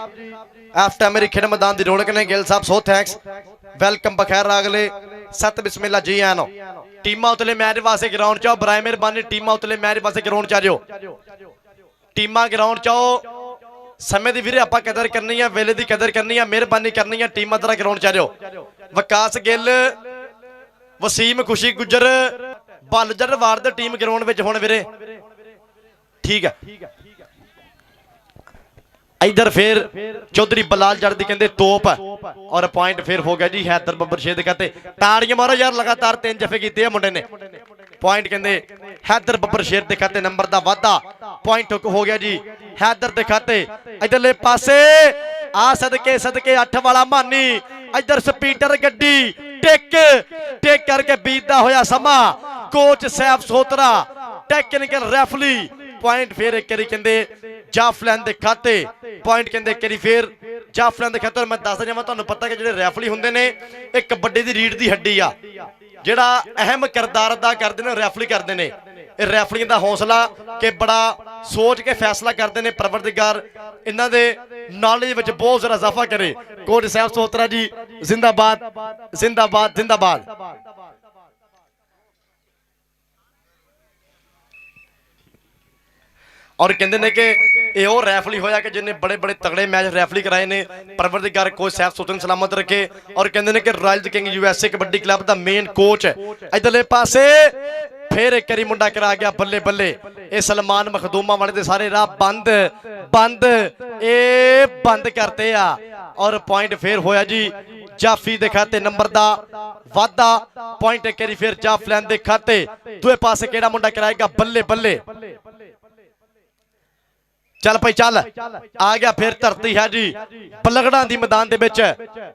आफ्टर मेरी खेड मैदान की रौनक ने गिल साहब सो थैंक्स वेलकम बखैर अगले सत बिस्मिल्ला जी आनो टीमां उतले मैच वास्ते ग्राउंड चाओ बराए मेहरबानी टीमां उतले मैच वास्ते ग्राउंड च आ जाओ टीमां ग्राउंड चाओ समय की वीरे आपां कदर करनी है वेले की कदर करनी है मेहरबानी करनी है टीमां तरह ग्राउंड च आ जाओ विकास गिल वसीम खुशी गुजर बलजर वार्ड टीम ग्राउंड में हुण वीरे ठीक है इधर फिर चौधरी बलाल जट दी कहंदे तोप और पॉइंट फिर हो गया जी हैदर बब्बर शेर कहते ताड़ियां मारो यार लगातार 3 जफे कीते हैं मुंडे ने पॉइंट कहंदे हैदर बब्बर शेर दे खाते नंबर दा वादा पॉइंट हो गया जी हैदर दे खाते इधरले पासे आ सदके सदके 8 वाला मानी इधर स्पीडर गड्डी टेक टेक करके बीतदा होया समा coach Saif Sotra technical referee point फिर एक करी कहंदे जाफलैन दे खाते पॉइंट कहंदे करी फिर जाफलैन दे खाते और मैं दस जावां तुहानूं पता कि जिहड़े रेफरी हुंदे ने एक कबड्डी दी रीढ़ दी हड्डी आ जिहड़ा अहम किरदार अदा करदे ने रेफरी करदे ने रेफरियां दा हौसला कि बड़ा सोच के फैसला करते हैं परवरदिगार इन्हां दे नॉलेज विच बहुत ज़रा इजाफा करे कोच साहब सोतरा जी जिंदाबाद जिंदाबाद जिंदाबाद और कहते हैं कि यह रैफली होया कि जिन्हें बड़े बड़े तगड़े मैच रैफली कराए ने परवरदिगार कोच साहब सुल्तान सलामत रखे और कहते हैं कि royal king USA kabaddi club का मेन कोच इधरले पासे फिर एक करी मुंडा करा गया बल्ले बल्ले ये सलमान मखदूमा वाले दे सारे राह बंद बंद ए बंद करते आ और पॉइंट फिर होया जी जाफी के खाते नंबर का वाधा पॉइंट एक बारी फिर जाफलैन के खाते दूए पासे केड़ा मुंडा कराएगा बल्ले बल्ले चल भाई चल आ गया फिर धरती है जी पलगड़ा दी मैदान दे विच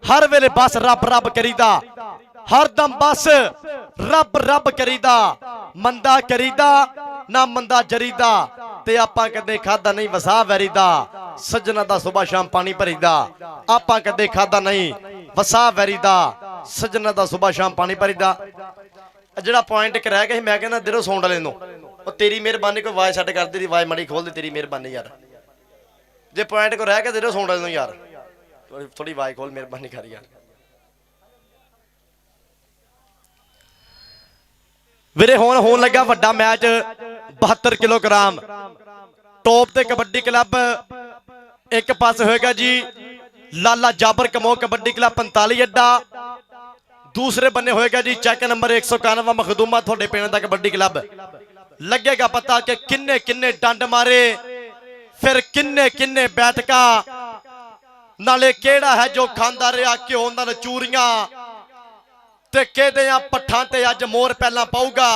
हर वेले बस रब रब करीदा हरदम बस रब रब करीदा मंदा करीदा ना मंदा जरीदा ते आपां कदे खादा नहीं वसा वैरीदा सजना दा सुबह शाम पानी भरीदा आपां कदे खादा नहीं वसा वैरीदा सजना दा सुबह शाम पानी भरीदा ਜਿਹੜਾ ਪੁਆਇੰਟ ਇੱਕ ਰਹਿ ਗਿਆ ਸੀ ਮੈਂ ਕਹਿੰਦਾ ਦਿਲੋਂ ਸੌਂਡ ਵਾਲੇ ਨੂੰ ਉਹ ਤੇਰੀ ਮਿਹਰਬਾਨੀ ਕੋਈ ਆਵਾਜ਼ ਛੱਡ ਕਰ ਦੇ ਆਵਾਜ਼ ਮਾੜੀ ਖੋਲ ਦੇ ਤੇਰੀ ਮਿਹਰਬਾਨੀ ਯਾਰ ਜੇ ਪੁਆਇੰਟ ਕੋ ਰਹਿ ਗਿਆ ਦਿਲੋਂ ਸੌਂਡ ਵਾਲੇ ਨੂੰ ਯਾਰ ਥੋੜੀ ਆਵਾਜ਼ ਖੋਲ ਮਿਹਰਬਾਨੀ ਕਰ ਯਾਰ ਵੀਰੇ ਹੁਣ ਹੋਣ ਲੱਗਾ ਵੱਡਾ ਮੈਚ 72 ਕਿਲੋਗ੍ਰਾਮ ਟੌਪ ਤੇ ਕਬੱਡੀ ਕਲੱਬ ਇੱਕ ਪਾਸੇ ਹੋਏਗਾ ਜੀ ਲਾਲਾ ਜਾਬਰ ਕਮੋ ਕਬੱਡੀ ਕਲੱਬ 45 ਅੱਡਾ दूसरे बन्ने होएगा जी चेक नंबर 191 मखदूमा थोड़े पिंड दा कबड्डी क्लब लगेगा पता कि किन्ने किन्ने डंड मारे फिर किन्ने किन्ने बैठका नाले केड़ा है जो खांदा रहा घ्यो नाल चूरियां ते कहदे पट्ठां ते अज मोर पहला पाऊगा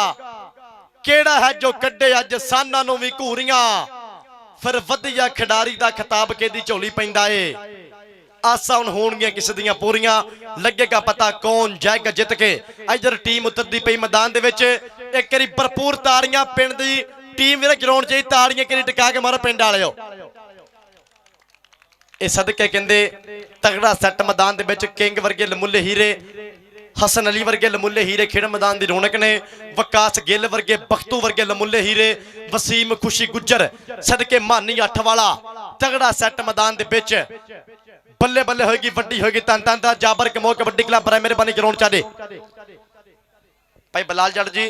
केड़ा है जो कड्डे अज साना नूं वी घूरियां फिर वधिया खिडारी दा खिताब किहदी झोली पैंदा है आसा हुण होणगीਆਂ किस ਦੀਆਂ पूरियां लगेगा पता कौन जाएगा जित के इधर टीम उतरदी पई मैदान दे विच एक बारी भरपूर ताड़ियां पिंड दी टीम वीरे ग्राउंड 'ਚ ताड़ियां करी टका के मारो पिंड वालिओ ਇਹ सदके कहंदे तगड़ा सैट मैदान दे विच किंग वर्गे लमुले हीरे हसन अली वर्गे लमुले हीरे खेड़ मैदान की रौनक ने वकास गिल वर्गे बख्तू वर्गे लमुले हीरे वसीम खुशी गुज्जर सदके मानी अठ वाला तगड़ा सैट मैदान दे विच बल्ले बल्ले होगी वड्डी होगी तन तन जाबर कमो कबड्डी क्लब पर मेहरबानी ग्राउंड चाहे भाई बलाल जट जी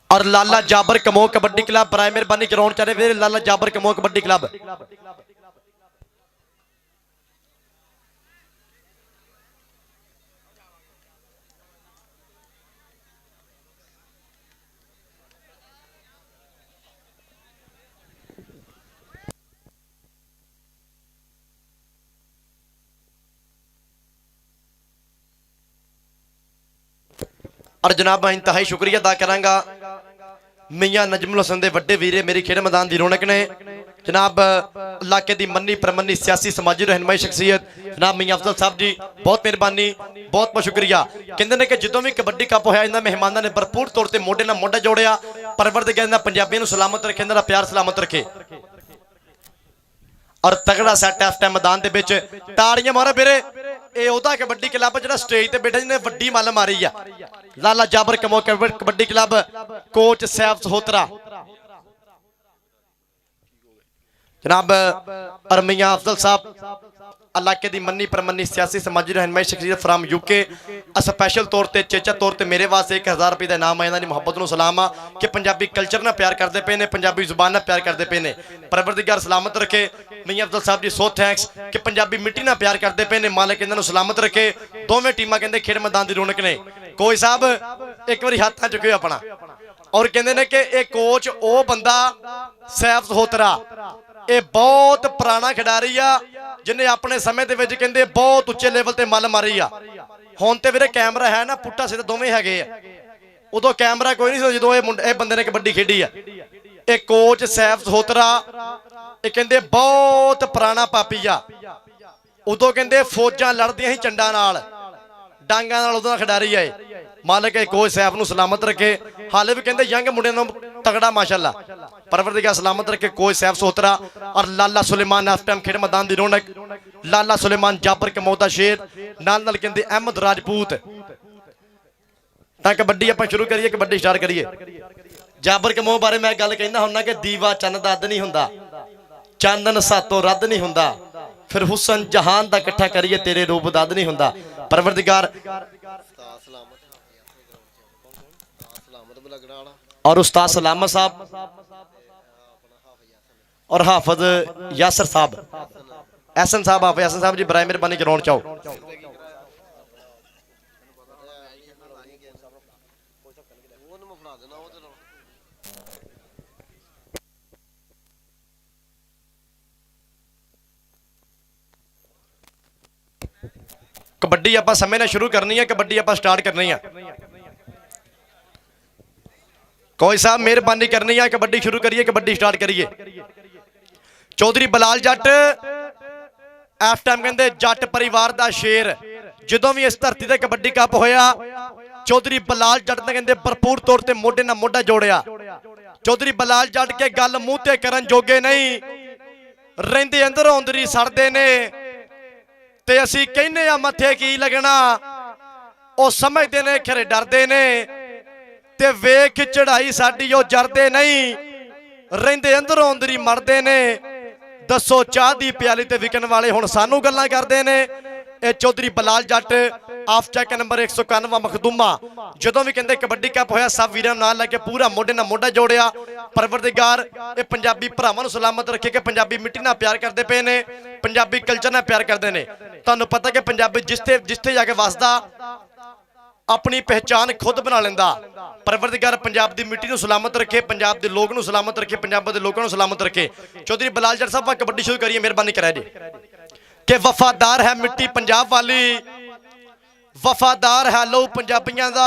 और लाला जाबर कमो कबड्डी क्लब पर मेहरबानी ग्राउंड चाहे फिर लाला जाबर कमो कबड्डी क्लब और जनाब मैं इंतहाई शुक्रिया अदा करांगा मियाँ नजमुल हसन दे वड्डे वीरे मेरी खेड मैदान की रौनक ने जनाब इलाके की मन्नी प्रमन्नी सियासी समाजी रहनुमाई शख्सियत जनाब मियाँ अफजल साहब जी बहुत मेहरबानी बहुत बहुत शुक्रिया कहते हैं कि जो भी कबड्डी कप होया इन्होंने मेहमानों ने भरपूर तौर पर मोढे नाल मोढा जोड़िया परवरदिगार पंजाबियों को सलामत रखे इन्हों प्यार सलामत रखे और तगड़ा सैट इस टाइम मैदान के विच ताड़ियां मारो वीरे ਇਹ ਉਹਦਾ ਕਬੱਡੀ ਕਲੱਬ ਜਿਹੜਾ ਸਟੇਜ ਤੇ ਬੈਠਾ ਜਿਹਨੇ ਵੱਡੀ ਮੱਲ ਮਾਰੀ ਆ ਲਾਲਾ ਜਾਬਰ ਕਮੋ ਕਬੱਡੀ ਕਲੱਬ ਕੋਚ ਸੈਫ ਸਹੋਤਰਾ जनाब अरमिया अफजल साहब इलाके की मन्नी प्रमन्नी सियासी समाजी रहनुमाई शख्सियत फ्राम यूके स्पैशल तौर पर चेचा तौर पर मेरे वास्ते 1000 रुपये का इनाम है इन्होंने मुहब्बत को सलाम आ कि पंजाबी कल्चर ना प्यार करते पे ने पंजाबी जुबान ना प्यार करते पे ने परवरदिगार सलामत रखे मियां अफजल साहब जी सो थैंक्स कि पंजाबी मिट्टी ना प्यार करते पे ने मालिक इन्होंने सलामत रखे दोवें टीमां कहते खेड मैदान की रौनक ने कोच साहब एक बार हाथ चुके अपना और कहते हैं कि एक कोच वो बंदा सैफ सहोत्रा ये बहुत पुराना खिडारी आ जिन्हें अपने समय दे विच कहंदे बहुत उच्चे लेवल ते मल मारी आ हुण ते वीरे कैमरा है ना पुट्ठा सिद्धा दोवें हैगे आ उदों कैमरा कोई नहीं सी जदों ये बंदे ने कबड्डी खेडी आ ये कोच सैफ सहोत्रा ये कहंदे बहुत पुराना पापी आ उदों कहंदे फौजां लड़दियां सी चंडां नाल डांगां नाल उदों दा खिडारी आ मालिक कोच सैफ नूं सलामत रखे हाले भी कहंदे यंग मुंडे नूं तगड़ा माशाअल्लाह परवरदिगार सलामत रखे कोच सैफ सहोत्रा और लाला सुलेमान इस टाइम खेड मैदान की रौनक लाला सुलेमान जाबर कमौदा शेर नाल नाल कहंदे अहमद राजपूत तां कबड्डी आपां शुरू करिए कबड्डी स्टार्ट करिए जाबर कमो बारे मैं गल कहना हुन्ना कि दीवा चंद दा अद नहीं हुंदा चांदन सातों रद्द नहीं हुंदा फिर हुसन जहान दा इकट्ठा करिए तेरे रूप दा अद नहीं हुंदा परवरदिगार और उस्ताद सलामत साहब और हाफज यासर साहब एहसन साहब हाफज यासर साहब जी बराए मेहरबानी ग्राउंड चाओ कबड्डी आप समय शुरू करनी है, कबड्डी आप स्टार्ट करनी है। कोई साहब मेहरबानी करनी है, कबड्डी शुरू करिए, कबड्डी स्टार्ट करिए। चौधरी बलाल जट इस टाइम कहते जट परिवार का शेर, जो भी इस धरती से कबड्डी कप होया चौधरी बलाल जट ने कहते भरपूर तौर पर मोढे नाल मोढा जोड़िया। चौधरी बलाल जट के गल मूँह ते करन जोगे नहीं, रहिंदे अंदरों अंदरी सड़दे ने ते असीं कहने आ मत्थे की लगना, वो समझते ने खरे डरदे ने ते वेख चढ़ाई साडी ओ जरदे नहीं, रहिंदे अंदरों अंदरी मरदे ने। दसो चाह दी प्याली ते विकन वाले हुण सानू गल्लां करदे ने। ਇਹ चौधरी बलाल जट ਆਫ ਚੈੱਕ नंबर 191 मखदूमा ਜਦੋਂ ਵੀ ਕਹਿੰਦੇ कबड्डी कप होया सब वीरां नाल लैके पूरा मोढे नाल मोढा जोड़िया। परवरदिगार ये पंजाबी भरावां नूं सलामत रखे कि पंजाबी मिट्टी नाल प्यार करते पे ने, पंजाबी कल्चर नाल प्यार करते ने। तुहानूं पता कि पंजाबी जिथे जाके वसदा अपनी पहचान खुद बना लेंदा। परवरदिगार पंजाब की मिट्टी नूं सलामत रखे, पंजाब के लोग नूं सलामत रखे, पंजाब के लोगों नूं सलामत रखे। चौधरी बलाल जट साहब कबड्डी शुरू करिए, मेहरबानी करा जी कि वफादार है मिट्टी पंजाब वाली, वफादार है लो पंजाबियां दा,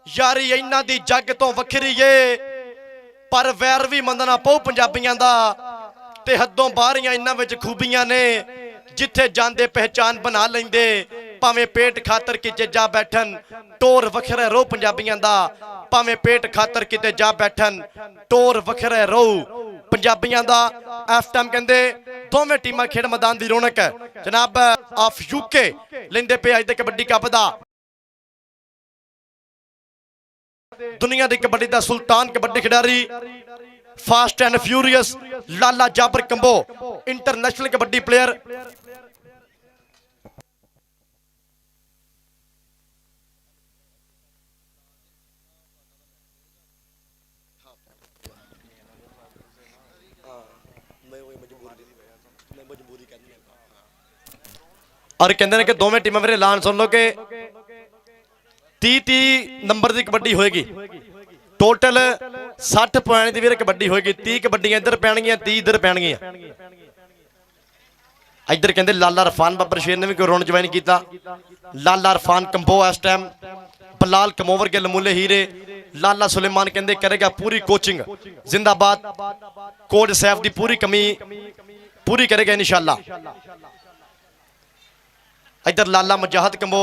यारी इन्हां दी जग तो वखरी है, पर वैर भी मंदना पऊ पंजाबियां दा, ते हदों बाहरियां इन्हां विच खूबियां ने, जिथे जांदे पहचान बना लेंदे, भावें पेट खातर किते जा बैठन, टोर वखरा रो पंजाबियां दा, भावें पेट खातर किते जा बैठन, टोर वखरा रो पंजाबियां दा। इस टाइम कहंदे दोवें टीमां खेड मैदान की रौनक है। जनाब ऑफ यूके लेंदे पे अज दे कबड्डी कप दा, दुनिया की कबड्डी का सुल्तान कबड्डी खिडारी, fast and furious Lala Jabar Kamboh, international kabaddi player. और कहते हैं कि दोवें टीमां मेरे ऐलान सुन लो कि 30 नंबर की कबड्डी होएगी, टोटल 60 पॉइंट की भी कबड्डी होएगी। 30 कबड्डियां इधर पैणगियां, 30 इधर पैणगियां। इधर कहते लाला इरफान बब्बर शेर ने भी कोई राउंड ज्वाइन किया। लाला इरफान कंबो इस टाइम, बलाल कमोवर के लमूले हीरे, लाला सुलेमान कहते करेगा पूरी कोचिंग, जिंदाबाद कोच सैफ की पूरी कमी पूरी करेगा इंशाअल्लाह। इधर लाला मुजाहिद कंबो,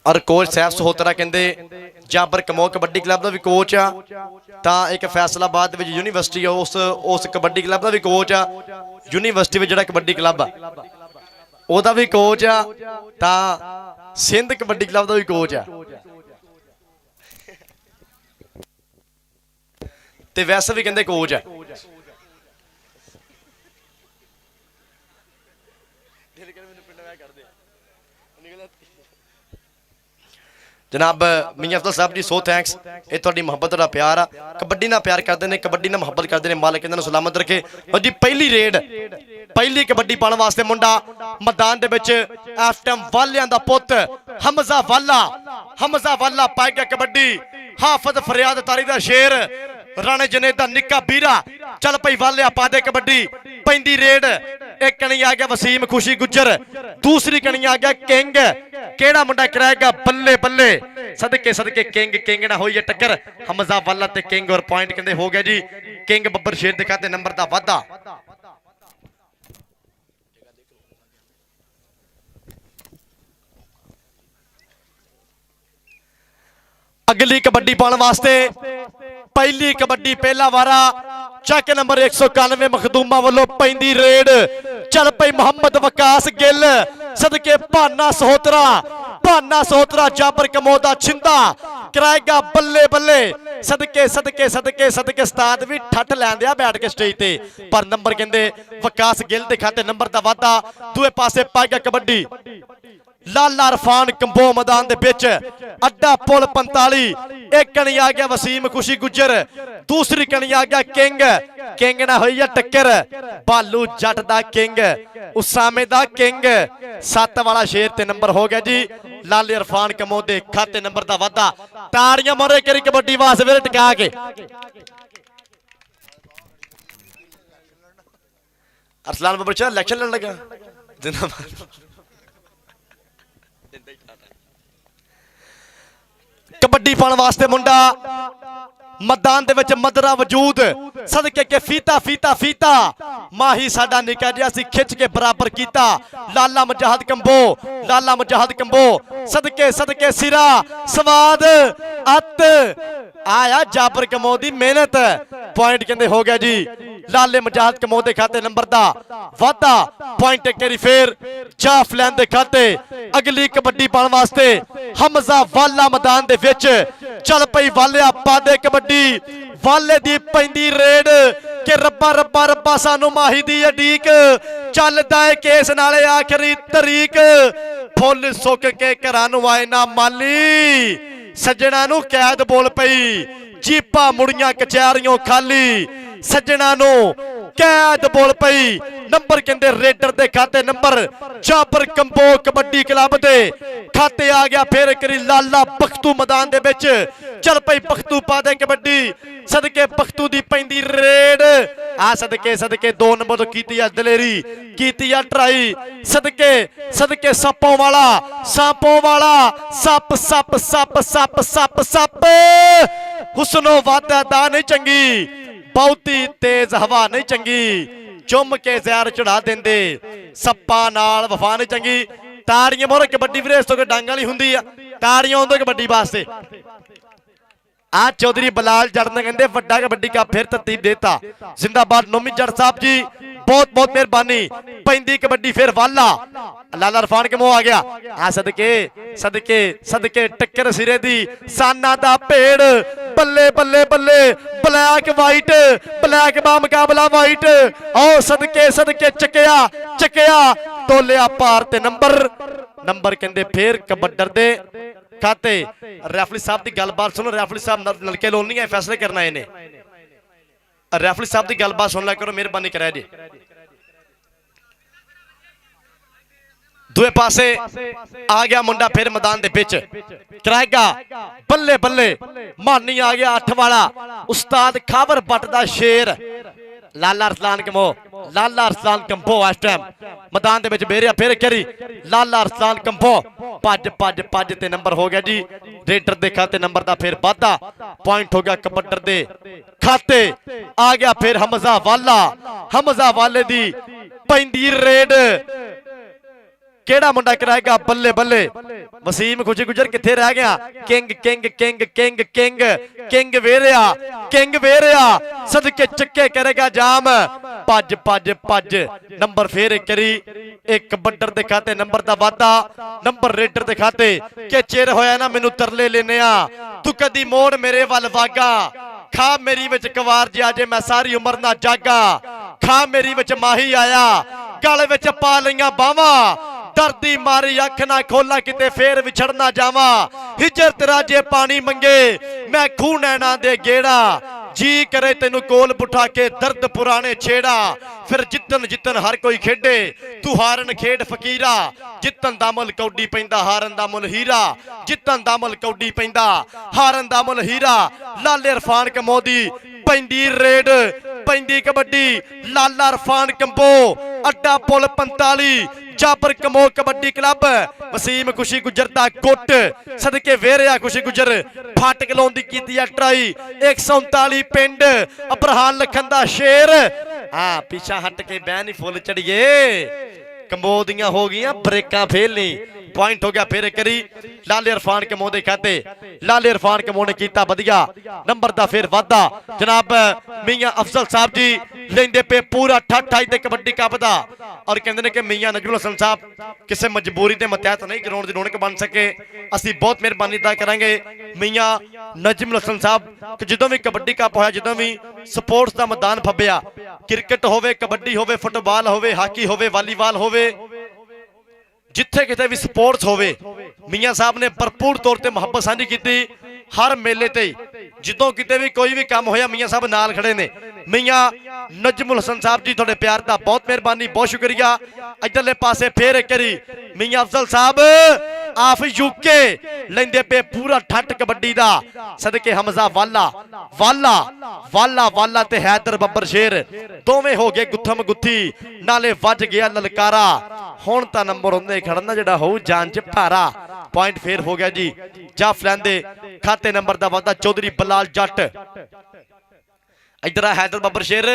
और कोच सैफ सहोत्रा कहते जाबर कमो कबड्डी क्लब का भी कोच आ, तो एक फैसलाबाद में यूनीवर्सिटी उस कबड्डी क्लब का भी कोच आ, यूनीवर्सिटी में जो कबड्डी क्लब आ ओदा भी कोच आ, ता सिंध कबड्डी क्लब का भी कोच आ। ते वैसे भी कहते कोच है। जनाब मियां अफजल साहब जी सो थैंक्स, ये थोड़ी मुहब्बत का प्यार आ, कबड्डी ना प्यार करते हैं, कबड्डी ना मुहब्बत करते हैं, मालिक इन्हां नूं सलामत रखे। और जी पहली रेड, पहली कबड्डी पाने वास्ते मुंडा मैदान दे विच इस टाइम वालियां दा पुत हमजा वाला पाएगा कबड्डी। हाफिज फरियाद तारी दा शेर, राणे जनेद दा निक्का बीरा, चल पई वालिया पा दे कबड्डी। पैंदी रेड, एक कणी आ गया वसीम खुशी गुज्जर, दूसरी कणी आ गया किंग, केड़ा मुंडा कराएगा बल्ले बल्ले, सदके सदके किंग ना होई टक्कर, हमजा वाला ते किंग और पॉइंट कहंदे हो गया जी किंग बब्बर शेर दिखाते नंबर दा वादा। अगली कबड्डी पाने वास्ते पहली कबड्डी पहला वारा चक नंबर 191 मखदूमा वालों पैंदी रेड, चल पई मोहम्मद वकास गिल, सदके भाना सहोत्रा जाबर कमोदा छिंदा कराएगा बल्ले बल्ले, सदके सदके सदके सदके उस्ताद भी ठट लैंदे बैठ के स्टेज ते, पर नंबर कहंदे वकास गिल दे खाते नंबर दा वादा। दूए पासे पाएगा कबड्डी लाला इरफान कंबो मैदान दे विच, अड्डा पुल 45 एक कणी आ गया वसीम खुशी गुजर, दूसरी कणी आ गया किंग, किंग ना हुई टक्कर, भालू जट दा किंग, उसामे दा किंग, 7 वाला शेर ते नंबर हो गया जी लाले इरफान कमो दे खाते नंबर दा वादा। ताड़ियां मारो करी कबड्डी वास्ते वीर टिका के। अरसलान बाबा इलेक्शन लड़न लगा कबड्डी पाने वास्ते मुंडा मैदान दे विच मदरा वजूद सदके के फीता फीता फीता माही साडा निका जिहा सी खिच के बराबर कीता। लाला मुजाहिद कंबो, लाला मुजाहिद कंबो सदके सदके सिरा स्वाद अत आया जाबर कमो दी मेहनत। पॉइंट कहंदे हो गया जी लाले मुजाहिद कमो दे खाते नंबर दा वादा। पॉइंट एक करी फिर जाफ लैन दे खाते। अगली कबड्डी पाने वास्ते हमजा वाला मैदान दे विच चल पई वालिया पा दे कबड्डी। वाले दी पैंदी रेड के रब्बा रब्बा रब्बा सानू माही दी अडीक चलदा है केस नाले आखिरी तरीक। फुल सुक के घरां नूं आए ना माली सज्जणा नूं कैद बोल पई जीपा मुड़ियां कचहरियों खाली सज्जणा नूं कैद बोल पई। नंबर कहंदे रेडर दे खाते नंबर जाबर कंबो कबड्डी क्लब दे खाते आ गया फिर करी लाला बख्तू मैदान दे विच चल पई बख्तू पा दे कबड्डी सदके बख्तू दी पैंदी रेड आ सदके सदके 2 नंबर तो कीती आ दलेरी कीती आ ट्राई सदके सदके सांपों वाला सप सप सप सप सप सप हुस्नो वादा दा नहीं चंगी बहुती तेज हवा नहीं चंगी चुम के जहर चढ़ा देंदे सप्पा नाल वफा नहीं चंगी। ताड़ियां मोर कबड्डी वीरे इस तो डांगा नहीं हुंदी आ ताड़ियां होंदे कबड्डी वास्ते। आज चौधरी बलाल जट ने कहते वड्डा कबड्डी का फिर तरतीब देता। जिंदाबाद नोमी जट साहब जी बहुत बहुत मेहरबानी। पैंदी कबड्डी फिर वाला लाला इरफान कमो आ गया आ सदके सदके सदके टक्कर सिरे दी साना दा भेड़ बल्ले बल्ले बल्ले ब्लैक वाइट ब्लैक बा मुकाबला वाइट आओ सदके सदके चकिया चकिया तोलिया पार ते नंबर नंबर कहते फिर कबड्डर दे खाते। रैफरी साहब की गलबात सुनो। रैफरी साहब नलके लोन नहीं है फैसले करना इन्हें। रैफरी साहब की गलबात सुन लिया करो मेहरबानी करा जी। दूए पासे आ गया मुंडा फिर मैदान दे विच कराएगा बल्ले बल्ले मानी आ गया 8 वाला उस्ताद खाबर बट दा शेर लाला अरसलान कमो लाला अरसलान कंबो इस टाइम मैदान दे विच बेरिया फिर करी लाला अरसलान कंबो भज भज भज ते नंबर हो गया जी रेडर दे खाते नंबर दा फिर वादा। पॉइंट हो गया कबड्डर दे खाते आ गया फिर हमजा वाले दी पैंदी रेड केड़ा मुंडा कराएगा बल्ले बल्ले वसीम खुशी गुजर किथे रह गया। King king king king king king वेरिया सदके चक्के करेगा जाम भज भज भज नंबर फिर करी एक कबड्डर दे खाते नंबर दा वादा। नंबर रेडर दे खाते के चिर होया ना मैनू तरले लेने तू कदी मोड़ मेरे वल वागा खा मेरी विच कवार जिया जे मैं सारी उम्र ना जागा खा मेरी विच माही आया गल विच पा लईयां बावां डरदी मारी अख ना खोला किते फिर विछड़ना जावा हिजर तेरा जे पानी मंगे मैं खूह नैना दे गेड़ा जी करे तेनू कोल बुठा के दर्द पुराने छेड़ा फिर जितन जितन हर कोई खेडे तू हारन खेड फकीरा जितन दा मुल कौडी पैंदा हारन दा मुल हीरा जितन दा मुल कौडी पैंदा हारन दा मुल हीरा। लाले इरफान कमो दी पैंदी रेड पैंदी कबड्डी लाला इरफान कंबो अड्डा पुल 45 जाबर कमो कबड्डी क्लब वसीम खुशी गुजर दा गुट सदके वेरिया खुशी गुजर फाटक लाउण दी कीती आ ट्राई 139 पिंड अबरहान लखन दा शेर हां पीछा हट के बैन ही फुल चढ़िए कंबो दियां हो गईयां ब्रेकां फेल नहीं। पॉइंट हो गया फिर करी लाले इरफान कमो दे खाते लाले इरफान कमो ने कीता वधिया नंबर दा फिर वादा। जनाब मियां अफजल साहब जी लेंदे पे पूरा 28 ते कबड्डी कप दा और कहंदे ने कि मियां नजमुल हसन साहब किसी मजबूरी दे मतहत नहीं ग्राउंड दी रौनक बन सके असीं बहुत मेहरबानी अदा करांगे। मियां नजमुल हसन साहब कि जदों भी कबड्डी कप होया जदों भी स्पोर्ट्स दा मैदान फब्बिया क्रिकेट होवे कबड्डी होवे फुटबाल होवे हाकी होवे वालीबाल होवे जिथे किते भी स्पोर्ट्स होवे मियां साहब ने भरपूर तौर पर मुहब्बत साझी की हर मेले ते जिदों किते भी कोई भी काम होया मियाँ साहब नाल खड़े ने। मियाँ नजमुल हसन साहब जी थोड़े प्यार दा बहुत मेहरबानी, बहुत शुक्रिया। इधरले पासे फिर एक बारी मियाँ अफजल साहब आफ यूके लेंदे पे पूरा ठट कबड्डी दा। सदके हमजा वाला वाला वाला वाला ते हैदर बब्बर शेर दोवें हो गए गुत्थम गुत्थी, नाले वज गया ललकारा। हुण तां नंबर उन्हें खड़ना जिहड़ा होऊ जान च भारा। पॉइंट फेर हो गया जी जाफ लैंदे खाते नंबर दा वादा चौधरी बलाल जट। इधर हैदर बब्बर शेर,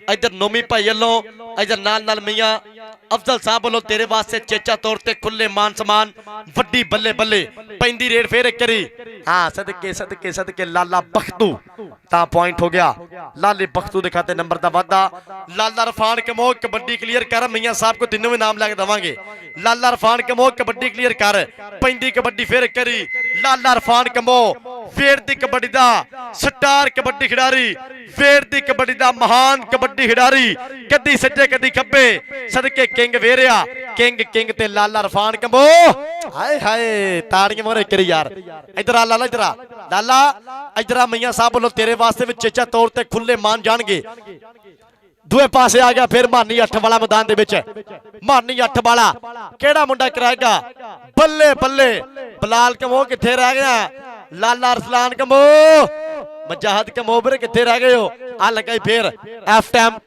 इधर नोमी भाई वालों, इधर नाल नाल मियाँ अफजल साहब वालों तेरे वास्ते चेचा तौर ते खुले मान समान वड्डी बल्ले बल्ले पैंदी रेड फेर एक करी। हाँ सदके सदके सदके लाला बख्तू ता पॉइंट हो गया। लाले बख्तू दे खाते नंबर दा वादा। लाला रफान कमो कबड्डी क्लियर कर, मियाँ साहब को तीनों में नाम लैके देवांगे। लाला रफान कमो कबड्डी क्लियर कर, पैंदी कबड्डी फेर करी। लाला रफान कमो फेर दी कबड्डी दा स्टार कबड्डी खिडारी, फेर दी कबड्डी दा महान कबड्डी खिडारी, कदी सज्जे कदी खब्बे सदके किंग वेरिया किंग किंग ते लाला रफान कमो। हाय हाय ताड़ियां मोरे करी यार। इधर आ लाला, इधर आ लाला, इधर आ मियाँ साहब बोलो तेरे वास्ते भी चेचा तौर ते खुले मान जाणगे। दूए पासे आ गया फिर मानी 8 वाला मैदान दे विच। मानी 8 वाला केड़ा मुंडा कराएगा? बल्ले बल्ले बलाल कमो किथे रह गया? लाला अरसलान कमो मजाहद कमो फिर किथे रह गए हो? आ लगा फिर एफ टाइम।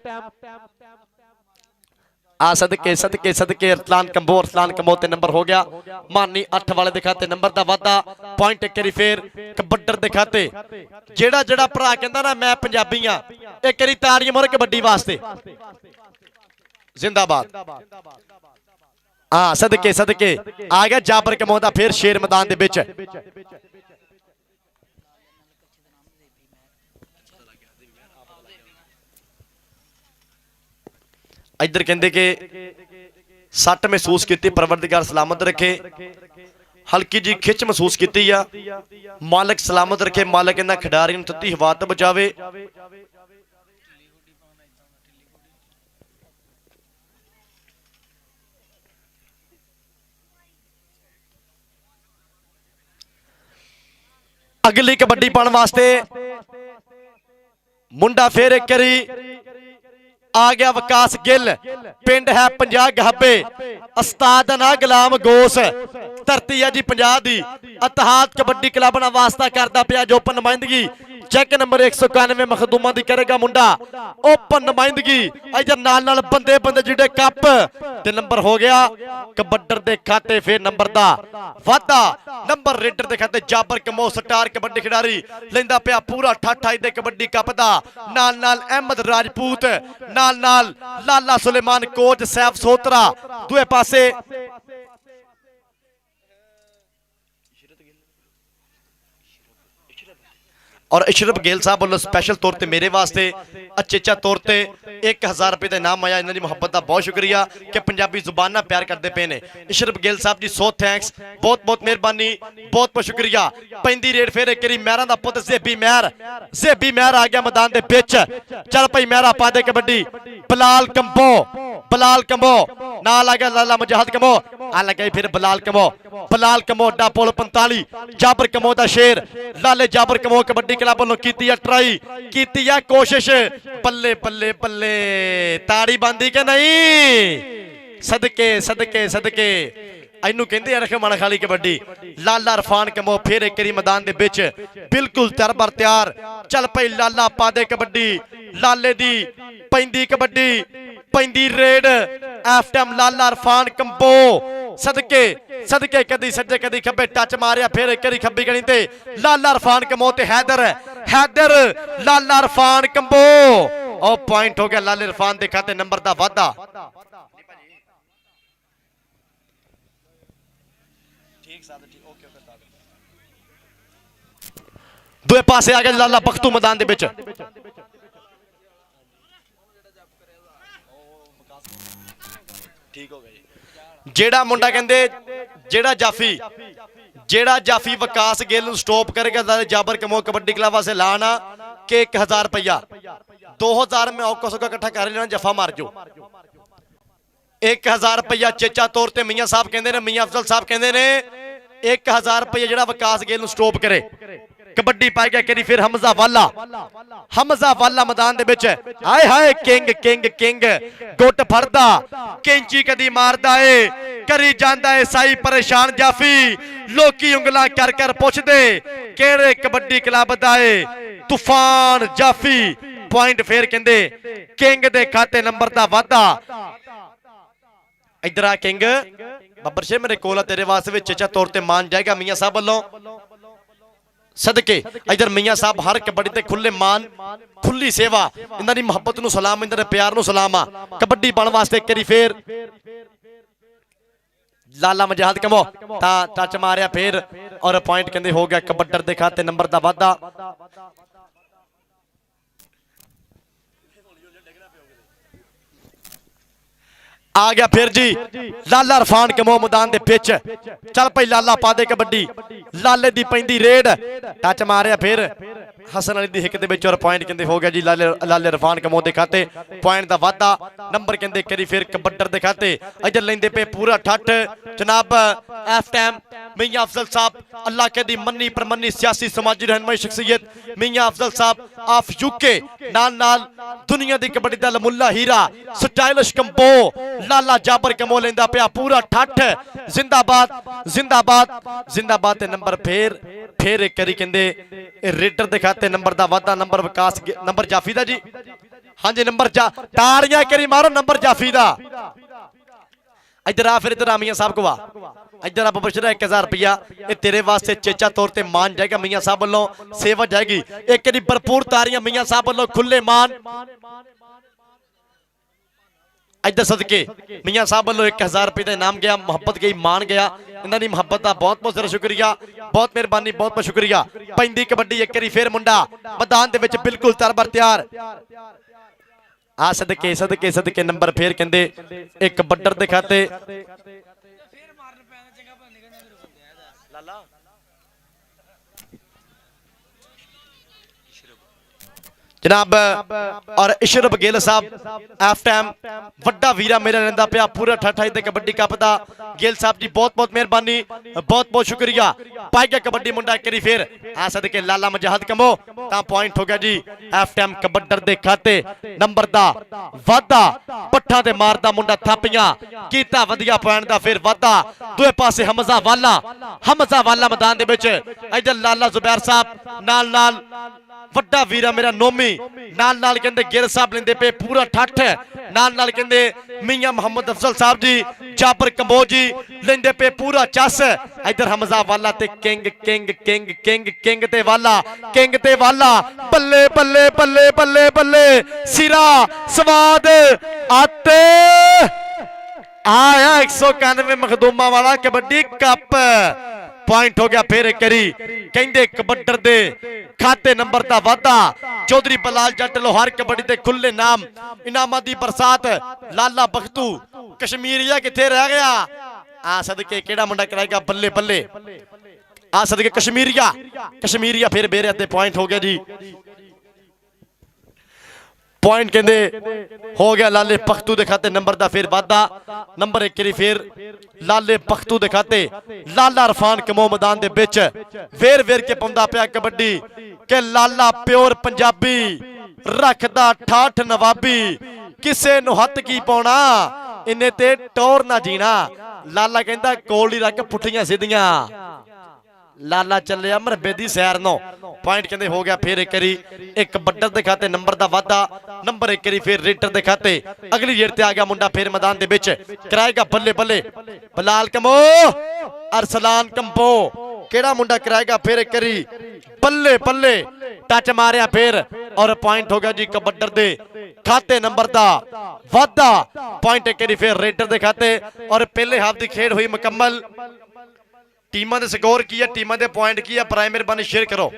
आ सदके सदके सदके अरसलान कमो ते नंबर हो गया। मानी 8 वाले दिखाते नंबर दा वादा। पॉइंट एक करी फिर कबड्डर दिखाते। जेड़ा जेड़ा भरा कहंदा ना मैं पंजाबी हां, एक करी ताड़ियां मोर कबड्डी वास्ते जिंदाबाद। हाँ सदके सदके आ गया जाबर कमो दा फिर शेर मैदान दे विच। इधर कहते कि सट महसूस की, परवरदिगार सलामत रखे। हल्की जी खिच महसूस की, मालिक सलामत रखे। मालिक इन्हां खिडारियों नूं तत्ती हवा तो बचावे। अगली कबड्डी पाने वास्ते मुंडा फिर एक करी आ गया विकास गिल। पिंड है 50 गहबे, उस्ताद ना गुलाम गोस। धरती है जी 50 दी। इतिहाद कबड्डी क्लब ना वास्ता करता पिया जो ओपन नुमाइंदगी। चेक नंबर 191 मखदूमा दी करेगा मुंडा ओपन नुमाइंदगी। इधर नाल नाल बंदे बंदे जुड़े कप ते नंबर हो गया कबड्डर दे खाते फिर नंबर दा वादा। नंबर रेडर दे खाते जाबर कमो स्टार कबड्डी खिडारी लेंदा पिया पूरा 88 दे कबड्डी कप दा। नाल नाल अहमद राजपूत, नाल नाल लाला सुलेमान कोच सैफ सोत्रा। दूए पासे और इशरफ गेल साहब वालों स्पैशल तौर पर मेरे वास्ते अचेचा तौर पर 1000 रुपये का इनाम आया। इन्होंने मुहब्बत का बहुत शुक्रिया कि पंजाबी जुबान ना प्यार करते पे ने। इशरफ गेल साहब जी 100 थैंक्स, बहुत बहुत मेहरबानी, बहुत बहुत शुक्रिया। पैंदी रेड फिर एक महरा का पुत जेबी महर आ गया मैदान के पिच। चल भाई महरा पा दे कबड्डी। बलाल कंबो नाल आ गया लाला मुजाहिद कमो। आ लगे फिर बलाल कमो डा पोल 45 जाबर कमो दा शेर। लाले जाबर कमो कबड्डी क्लब वालों की ट्राई की कोशिश। बल्ले बल्ले बल्ले ताड़ी बांधी के नहीं? सदके सदके सदके इनू कहते हैं रखे मन खाली कबड्डी। लाला अरफान कमो फिर एक मैदान दे विच बिल्कुल तैयार बर तैयार। चल भाई लाला पा दे कबड्डी। लाले दी पैंदी कबड्डी पैंदी रेड एफ टाइम। लाला अरफान कंबो सदके सदके कदी सज्जे कदी खब्बे टच मारिया फिर एक खब्बी गणी ते लाला अरफान कमो ते हैदर लाला अरफान कंबो। और पॉइंट हो गया लाले अरफान दे खाते नंबर दा वादा। दूए पासे आ गया लाला बख्तू मैदान दे विच। ठीक हो गया जेड़ा मुंडा कहंदे जेड़ा जाफी विकास गिल नूं स्टॉप करेगा जाबर कमो कबड्डी क्लब वास्ते लाना कि 1000 रुपया 2000 में औखा सौखा इकट्ठा कर लेना, जफा मार जो। 1000 रुपया चेचा तौर पर मियाँ साहब कहते हैं, मियाँ अफजल साहब कहते हैं 1000 रुपया जेड़ा विकास गिल नूं स्टॉप करे कबड्डी पाई गया करी फिर हमजा वाला मैदान दे विच हाय हाय किंग किंग किंग गुट फड़दा कैंची कदी मारदा है करी जांदा है साई परेशान जाफी लोकी उंगलां कर कर पुछदे किहड़े कबड्डी क्लब दा है तूफान जाफी पॉइंट फिर कहंदे किंग दे खाते नंबर दा वाधा इधर आ किंग बब्बर शेर मेरे कोल तेरे वास्ते विच चेचा तौर ते मान जाएगा मियां साहब वालों सदके इधर मियां साहब हर कबड्डी ते खुले मान खुली सेवा इन्हां दी मोहब्बत नूं सलाम इन्हां दे प्यार नूं सलाम आ कबड्डी पाउण वास्ते करी फिर लाला मजाहद कमो ता टच मारिया फिर और पॉइंट कहंदे हो गया कबड्डर दे खाते नंबर दा वाधा आ गया फिर जी लाला इरफान कमो मैदान दे पिच चल भाई लाला पा दे कबड्डी लाले दी पैंदी रेड टच मारिया फिर हसन अली दी हिक दे विच और पॉइंट कहंदे हो गया जी लाले इरफान कमो दे खाते पॉइंट दा वाधा नंबर कहंदे करी फिर कबड्डर दे खाते इधर लेंदे पे पूरा ठठ जनाब एफ टाइम मियां अफजल साहब अल्लाह के दी मन्नी परमन्नी सियासी समाजी रहनुमाई शख्सियत मियां अफजल साहब ऑफ यूके नाल नाल दुनिया दी कबड्डी दा लमुल्ला हीरा स्टाइलिश कंबो लाला जाबर कमो लेंदा पिया पूरा ठठ जिंदाबाद जिंदाबाद जिंदाबाद ते नंबर फिर एक करी कहंदे रेडर दे खाते नंबर दा वाधा नंबर विकास नंबर जाफी दा जी हां जी नंबर ताड़ियां करी मारो नंबर जाफी दा इधर आ फिर इधर आ मियां साहब को आ इधर आप बशरा 1000 रुपया ये तेरे वास्ते चेचा तौर ते मान जाएगा मियां साहब वालों सेवा जाएगी एक भरपूर तारियां मियां साहब वालों खुले मान इधर सदके मियां साहब वालों 1000 रुपये का इनाम गया मोहब्बत गई मान गया इन्हां दी मोहब्बत का बहुत बहुत ज़रा शुक्रिया बहुत मेहरबानी बहुत बहुत शुक्रिया पैंदी कबड्डी एक बारी फिर मुंडा मैदान दे विच बिल्कुल तरबर तैयार आ सदके सदके सदके नंबर फिर कहंदे एक बड्डर दे खाते जनाब और इशरफ गिल साहब एफ टाइम वड्डा वीरा मेरा रहिंदा पिया पूरा ठठाई ते कबड्डी कप दा गिल साहब जी बहुत बहुत मेहरबानी बहुत बहुत शुक्रिया पाई गया कबड्डी मुंडा करी फिर आ सदके लाला मजाहद कमो ता पॉइंट हो गया जी एफ टाइम कबड्डर दे खाते नंबर दा वाधा पट्ठा ते मारदा मुंडा थापियां कीता वधिया पॉइंट दा फिर वाधा दूए पासे हमजा वाला मैदान दे विच इधर लाला जुबैर साहब नाल नाल वड्डा वीरा मेरा नोमी नाल नाल कहंदे गिर साहब लेंदे पे पूरा ठठ नाल नाल कहंदे मियां मोहम्मद अफजल साहब जी जाबर कंबो जी लेंदे पे पूरा चस इधर हमजा वाला ते king king king king king ते वाला बल्ले बल्ले बल्ले बल्ले बल्ले सिरा स्वाद आते आया 191 मखदूमा वाला कबड्डी कप पॉइंट हो गया फिर करी कहंदे कबड्डर दे खाते नंबर दा वाधा चौधरी बलाल जट लोहार कबड्डी ते खुले नाम इनामां दी बरसात लाला बख्तू कश्मीरिया किथे रह गया आ सदके केड़ा मुंडा कराएगा बल्ले बल्ले आ सदके कश्मीरिया फिर बेरे ते पॉइंट हो गया जी पॉइंट कहंदे हो गया लाले पख्तू दे खाते नंबर दा फिर वाधा नंबर एक करी फिर लाले पख्तू दे खाते लाला इरफान कमो मैदान दे विच वेर वेर के पाउंदा पिया कबड्डी के लाला प्योर पंजाबी रखदा ठाठ नवाबी किसे नु हत्थ की पाउणा इन्ने ते टोर ना जीना लाला कहंदा कोल ही रख पुठियां सीधियां लाला चलिया मरबे दी सैर नो पॉइंट कहंदे हो गया फिर एक करी एक बड्डर दे खाते नंबर दा वाधा नंबर एक करी फिर रेटर दे खाते अगली जेर ते आ गया मुंडा फिर मैदान दे विच कराएगा बल्ले बल्ले बलाल कमो अरसलान कंबो केड़ा मुंडा कराएगा फिर एक करी बल्ले बल्ले टच मारिया फिर और पॉइंट हो गया जी कबड्डर दे खाते नंबर दा वाधा पॉइंट एक करी फिर रेटर दे खाते और पहले हाफ दी खेड हुई मुकम्मल टीमां दे स्कोर की है टीमां दे पॉइंट की है प्राइम मेहरबानी शेयर करो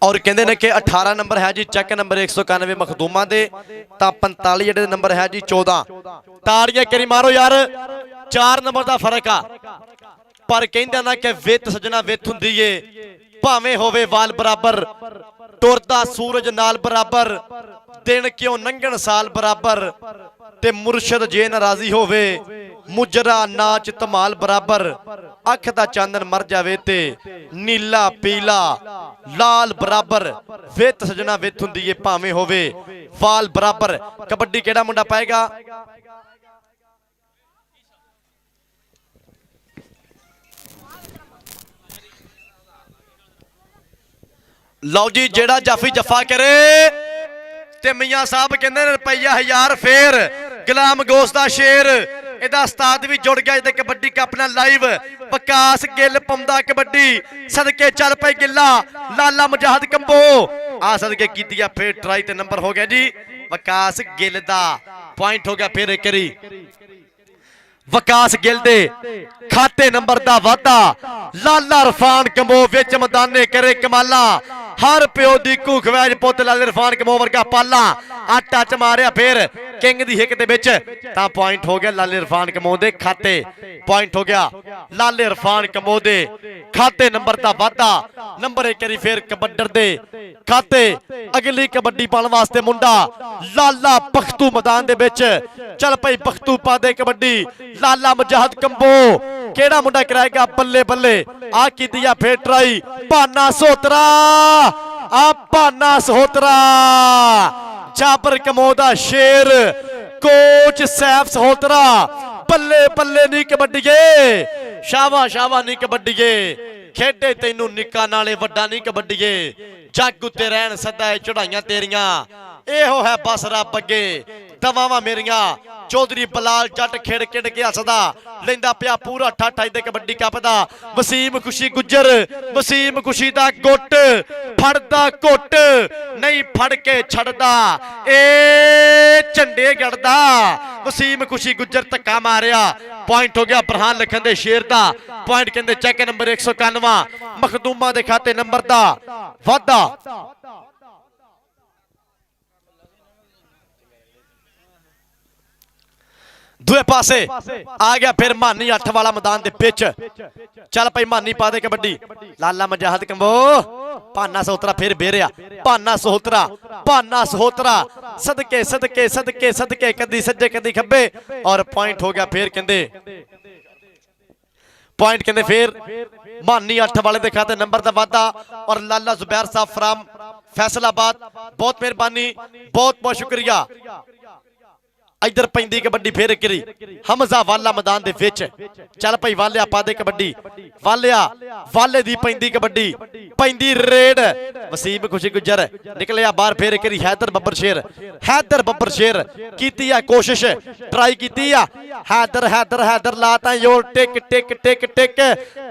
और कहते हैं कि 18 नंबर है जी चेक नंबर 191 मखदूमा दे, तो 45 जेडे नंबर है जी 14। ताड़ियां करी मारो यार, 4 नंबर का फर्क आ। पर कहते ना कि वित सजना वित हुंदी है, भावें होवे वाल बराबर, टुरदा सूरज नाल बराबर, दिन क्यों नंगण साल बराबर, ते मुर्शद जे नाराजी होवे, मुजरा नाच धमाल बराबर, अख दा चांदन मर जावे ते नीला पीला लाल बराबर, वित सजना वित हुंदी है भावें होवे वाल बराबर। कबड्डी केड़ा मुंडा पाएगा? लो जी, जेड़ा जाफी जफा करे ते मियां साहब कहंदे रुपया 1000 फेर गुलाम गोश्त दा शेर। ਇਹਦਾ ਉਸਤਾਦ भी जुड़ गया ਇਹਦੇ कबड्डी कप नाल लाइव। विकास गिल पाउंदा कबड्डी, सदके चल पे गिल्ला, लाला मुजाहिद कंबो आ सदके कीती आ फिर ट्राई ते नंबर हो गया जी विकास गिल दा। पॉइंट हो गया फिर एक करी विकास गिल दे खाते नंबर दा वाधा। लाला इरफान कंबो विच मैदाने करे कमाला, हर प्यो दी कूख वैज पुत लाला इरफान कंबो वर्गा पाला। आटा च मारिया फिर किंग दी हिक दे विच, तां पॉइंट हो गया लाले इरफान कंबो दे खाते। पॉइंट हो गया लाले इरफान कंबो दे खाते नंबर दा वाधा। नंबर एक करी फिर कबड्डर दे खाते। अगली कबड्डी पाने वास्ते मुंडा लाला बख्तू मैदान दे विच। चल पई बख्तू पा दे कबड्डी। लाला मुजाहिद कंबो केड़ा मुंडा कराएगा? बल्ले बल्ले आ कीती आ फिर ट्राई। भाना सोहतरा आ भाना सोहतरा, जाबर कंबो दा शेर, कोच सैफ सोहतरा। बल्ले बल्ले नी कबड्डीए, शावा शावा नी कबड्डीए, खेडे तैनू निक्का नाले वड्डा नी कबड्डीए। जग उत्ते रहन सदा चढ़ाइयां तेरियां, एहो है बस रब अगे दवावां मेरियां। चौधरी बलाल जट खेड़ खेड़ के हसदा, लेंदा पिया पूरा ठा दे कबड्डी कप दा। वसीम खुशी गुज्जर, वसीम खुशी दा गुट फड़दा घुट, नहीं फड़ के छड़दा ए झंडे गड़दा। वसीम खुशी गुज्जर धक्का मारिया। पॉइंट हो गया बरहान लखन दे शेर दा। पॉइंट कहंदे चेक नंबर 191 मखदूमा दे खाते नंबर दा वाधा। दूए पासे आ गया फिर मानी 8 वाला मैदान दे पिच। चल भाई मानी पा दे कबड्डी। लाला मुजाहिद कंबो भाना सोहतरा फिर बेरिया। भाना सोहतरा, भाना सोहतरा, सदके सदके सदके सदके, कदी सज्जे कदी खब्बे। और पॉइंट हो गया फिर कहंदे पॉइंट कहंदे फिर मानी 8 वाले दे खाते नंबर दा वाधा। और लाला जुबैर साहब फ्राम फैसलाबाद, बहुत मेहरबानी, बहुत बहुत शुक्रिया। इधर पैंदी कबड्डी फिर करी हमजा वाला मैदान दे विच। चल भाई वालिया पा दे कबड्डी। वालिया वाले दी पैंदी कबड्डी, पैंदी रेड। वसीम खुशी गुज्जर निकलिया बाहर फिर करी हैदर बब्बर शेर। हैदर बब्बर शेर कीती है कोशिश, ट्राई कीती है। हैदर हैदर हैदर लाता your tick tick tick tick.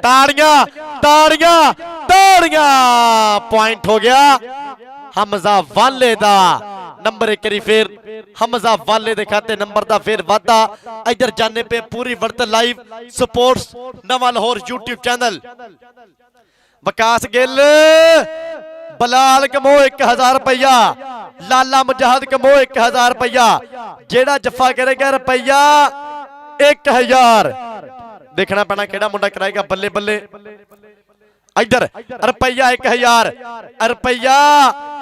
ताड़ियां ताड़ियां ताड़ियां। Point हो गया हमजा वाले दा। नंबर एक करी फिर हमजा वाले दे खाते नंबर दा फिर वाधा। इधर जाने पे पूरी वर्त लाइव स्पोर्ट्स नवा लाहौर यूट्यूब चैनल। विकास गिल बलाल कमो 1000 रुपया, लाला मुजाहिद कमो 1000 रुपया, जेड़ा जफा करेगा रुपया 1000। देखना पैना केड़ा मुंडा कराएगा। बल्ले बल्ले इधर रुपया 1000 रुपया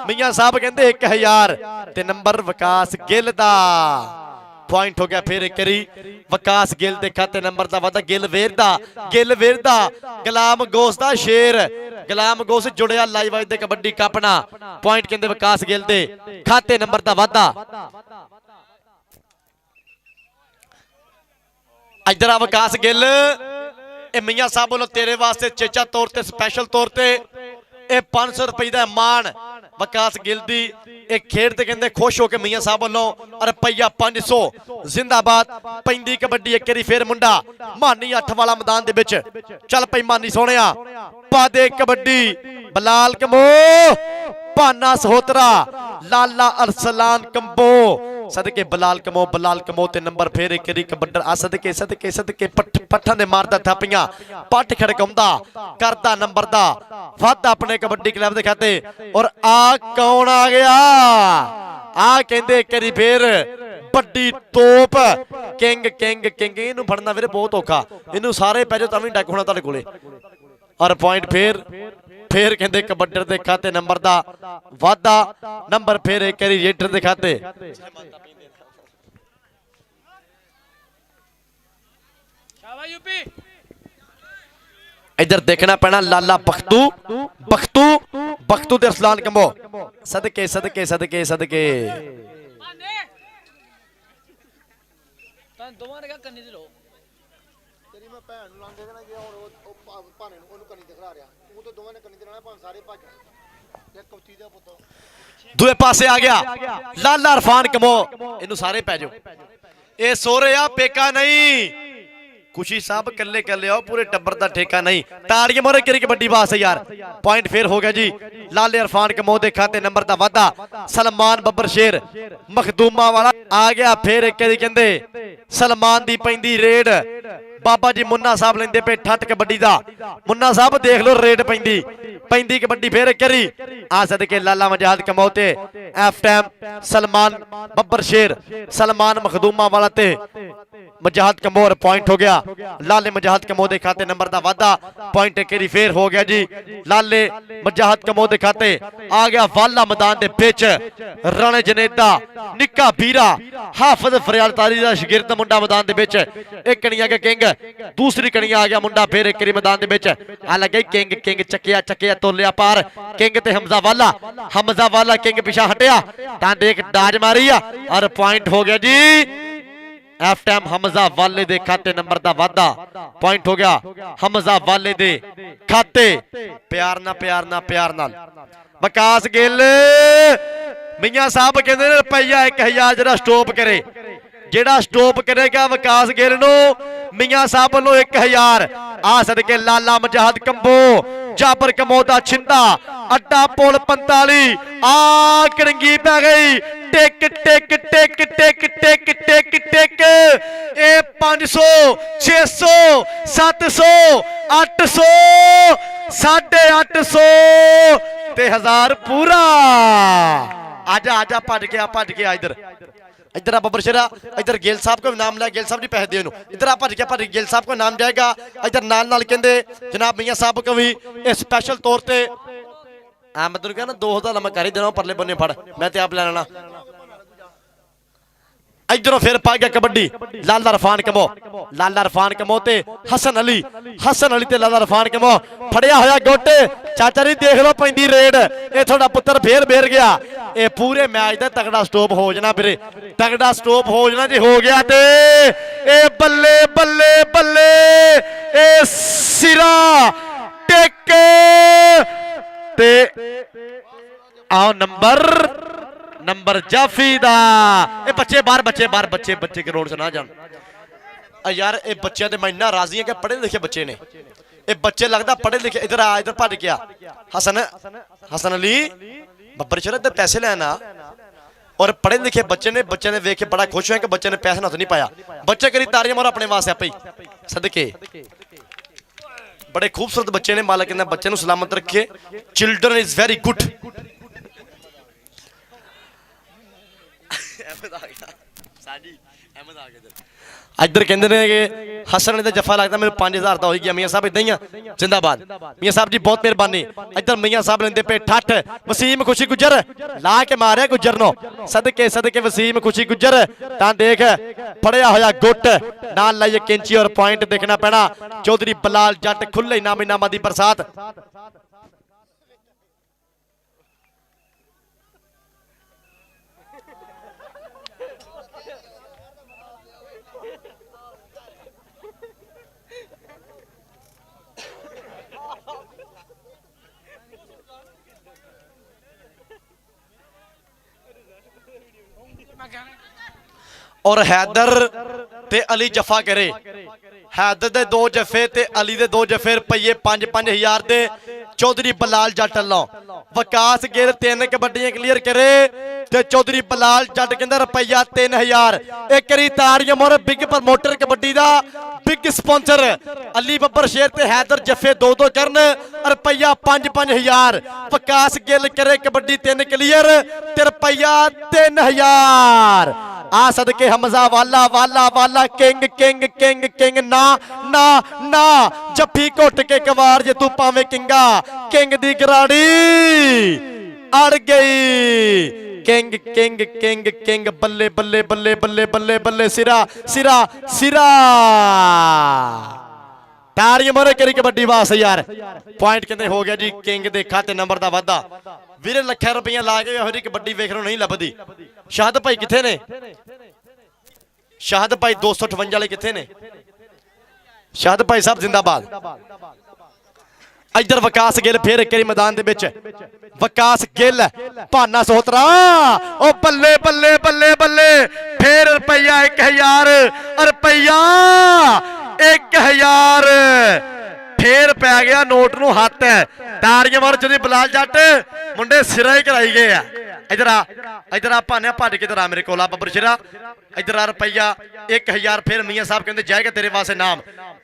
मियां साहब कहते 1000 ते नंबर विकास गिल दा। पॉइंट हो गया फिर एक करी विकास गिल दे खाते नंबर दा वाधा। गिल वेर दा, गिल वेर दा, गुलाम गोश्त दा शेर। गुलाम गोश्त जुड़िया लाइव दे कबड्डी कपना। पॉइंट कहते विकास गिल दे खाते नंबर दा वाधा। इधर आ विकास गिल, मियां साहब बोलो तेरे वास्ते चेचा तौर ते स्पेशल तौर ते 500 रुपए का मान। विकास गिल दी एक खेड ते कहंदे खुश होके मियां साहब बोलो रुपया 500 जिंदाबाद। पैंदी कबड्डी एक बारी फिर मुंडा मानी 8 वाला मैदान दे विच। चल पई मानी सोहणिया पा दे कबड्डी। बलाल कंबो, भाना सोहतरा, लाला अरसलान कंबो, सदके बलाल कमो ते नंबर फिर एक री कबड्डर आ सदके सदके सदके पट्ठां दे मारदा थापियां पट खड़काउंदा करदा नंबर दा वादा अपने कबड्डी क्लब दे खाते और आ कौन आ गया आ कहंदे एक री फिर बड़ी तोप किंग किंग किंग इनू फड़ना वीरे बहुत औखा इनू सारे पै जाओ तां वी डक होना तुहाडे कोले और पॉइंट फिर कहते कबड्डर दे खाते नंबर दा वादा नंबर फिर एक करी रेडर दे खाते इधर देखना पैना लाला बख्तू बख्तू बख्तू ते अरसलान कंबो सदके सदके सदके सदके दोवां ने क्या करनी दी लो तेरी मैं भैन ਨੂੰ ਲਾਂਦੇ ਨਾ ਕਿ ਹੁਣ ਭਾਣੇ ਨੂੰ ਉਹਨੂੰ ਕੰਨੀ ਦਿਖਾ ਰਿਹਾ ਉਹ ਤਾਂ ਦੋਵਾਂ ਨੇ ਕੰਨੀ ਦਿਖਾਣਾ ਭਾਂ ਸਾਰੇ ਭੱਜ ਜਾਣ ਇੱਕ ਕਵਤੀ ਦਾ ਪੁੱਤ दूए पासे आ गया लाला इरफान कमो इनू सारे पै जाओ ए सो रहे आ पेका नहीं खुशी साहब कल्ले कल्ले आओ पूरे टब्बर दा ठेका नहीं ताड़ियां मोरे करी कबड्डी पास है यार पॉइंट फिर हो गया जी लाले इरफान कमो दे खाते नंबर दा वादा सलमान बब्बर शेर मखदूमा वाला आ गया फिर एक करी कहंदे सलमान दी पैंदी रेड बाबा जी मुन्ना साहब लेंदे पे ठट कबड्डी दा मुन्ना साहब देख लो रेड पैंदी पैंदी कबड्डी फिर करी आ सदके लाला मजाद कमौते एफ टाइम सलमान बब्बर शेर सलमान मखदूमा वाला ते मजाहत कमोर पॉइंट हो गया लाले मजाहत कमो दे खाते नंबर दा वादा पॉइंट केरी फेर हो गया जी लाले मजाहत कमो दे खाते आ गया वाला मैदान दे पिच राणे जनेदा निक्का बीरा हाफिज फरियाद तारी दा शागिर्द मुंडा मैदान दे विच एक कणिया के किंग दूसरी कणिया आ गया मुंडा फिर एक करी मैदान दे विच आ लगे किंग किंग चकिया चकिया तोलिया पार किंग ते हमजा वाला किंग पिछा हटिया तां देख डाज मारी आ और पॉइंट हो गया जी एफ टाइम हमजा वाले दे खाते नंबर दा वादा पॉइंट हो गया हमजा वाले दे खाते प्यार नाल विकास गिल मियां साहब कहंदे ने रुपया 1000 जरा स्टॉप करे जेड़ा स्टॉप करेगा विकास गिल नु मियां साहब वालों 1000 आ सदके लाला मजाहद कंबो जाबर कमोदा छिंदा अड्डा पुल 45 आ कड़ंगी पै गई टिक टिक टिक टिक टिक टिक टिक ए 500 600 700 800 850 ते 1000 पूरा आजा आजा भज गया इधर इधर आप बबरशरा इधर गेल साहब को नाम लिया गेल साहब जी पैसे दे इधर आप भज गेल साहब को नाम जाएगा इधर नाल कहते जनाब मियां साहब को भी स्पेशल तौर पर मैं तेन कहना 2000 मैं कर ही देना परले बन्ने फड़ मैं ते आप ले लेना इधरों फिर पा गया कबड्डी लाला इरफान कमो ते हसन अली ते लाला इरफान कमो फड़िया होया गोटे चाचा जी देख लो पैंदी रेड ये थोड़ा पुत्र फिर बेर गया ये पूरे मैच दा तगड़ा स्टॉप हो जाना फिर तगड़ा स्टॉप हो जाना जी हो गया ते ए बल्ले बल्ले बल्ले ए सिरा टेक ते आओ नंबर जाफी दा ए बच्चे बाहर ग्राउंड से ना जान यार ए बच्चे ते मैं इन्ना राजी हां कि पढ़े लिखे बच्चे ने ए बच्चे लगदा पढ़े लिखे इधर आ इधर भज गया हसन अली बब्बर शरा इधर पैसे लेना और पढ़े लिखे बच्चे ने देख के बड़ा खुश हुआ कि बच्चे ने पैसे नहीं पाया बच्चे करी तारियां मारो अपने वास्ते आपे सदके बड़े खूबसूरत बच्चे ने मालिक ने बच्चे को सलामत रखे चिल्ड्रन इज वेरी गुड इधर कहते हैं कि हसन अली जफा लगता मेरे 5000 का हो गया मियां साहब इदा ही जिंदाबाद मियां साहब जी बहुत मेहरबानी इधर मियां साहब लेंदे पे ठठ वसीम खुशी गुजर ला के मारे गुजर नो सदके सदके वसीम खुशी गुजर ता देख फड़िया होया गुट नाल लाइए कैंची और पॉइंट देखना पैना चौधरी बलाल जट खुले इनामा दी बरसात और हैदर ते अली जफा करे हैदर दे 2 जफे ते अली दे 2 जफे रुपये 5-5 हज़ार दे चौधरी बलाल जट अल्लों विकास गिल 3 कबड्डियां क्लीयर करे ते चौधरी बलाल जट कहंदा रुपया 3000। एक करी ताड़ियां मोर बिग प्रमोटर कबड्डी दा बिग स्पॉन्सर अली बब्बर शेर ते हैदर जफे 2-2 करन रुपया 5-5000। विकास गिल करे कबड्डी 3 क्लीयर ते रुपया 3000। आ सदके हमजा वाला वाला वाला किंग किंग किंग किंग ना ना ना जफ्फी घुट के कवार जे तू पावे किंगा किंग दी गराड़ी अड़ गई। किंग किंग किंग किंग बल्ले बल्ले बल्ले बल्ले बल्ले बल्ले सिरा सिरा सिरा। ताड़ियां मारो करी कबड्डी वास यार। पॉइंट कहते हो गया जी किंग दे खाते नंबर दा वादा। ਵੀਰੇ ਲੱਖਾਂ ਰੁਪਈਆ ਲਾ ਕੇ ਇਹੋ ਜਿਹੀ ਕਬੱਡੀ ਵੇਖਣ ਨੂੰ ਨਹੀਂ ਲੱਭਦੀ। ਸ਼ਾਹਦ ਭਾਈ ਕਿੱਥੇ ਨੇ? ਸ਼ਾਹਦ ਭਾਈ 258 ਵਾਲੇ ਕਿੱਥੇ ਨੇ? ਸ਼ਾਹਦ ਭਾਈ ਸਾਹਿਬ ਜ਼ਿੰਦਾਬਾਦ। ਇੱਧਰ ਵਿਕਾਸ ਗਿੱਲ ਫੇਰ ਇੱਕ ਵਾਰੀ ਮੈਦਾਨ ਦੇ ਵਿੱਚ। ਵਿਕਾਸ ਗਿੱਲ ਭਾਨਾ ਸੋਤਰਾ ਉਹ ਬੱਲੇ ਬੱਲੇ ਬੱਲੇ ਬੱਲੇ ਫੇਰ ਰੁਪਈਆ 1000 ਰੁਪਈਆ 1000 ਫੇਰ ਪੈ ਗਿਆ ਨੋਟ ਨੂੰ ਹੱਥ। ਤਾੜੀਆਂ ਮਾਰ ਜਦੀ ਬਲਾਲ ਜੱਟ ਮੁੰਡੇ ਸਿਰਾ ਹੀ ਕਰਾਈ ਗਏ ਆ। इधर आ भाने भट के मेरे को बब्बर शिरा। इधर आ रुपया 1000 फिर मियाँ साहब कहते जाएगा तेरे वास्ते नाम।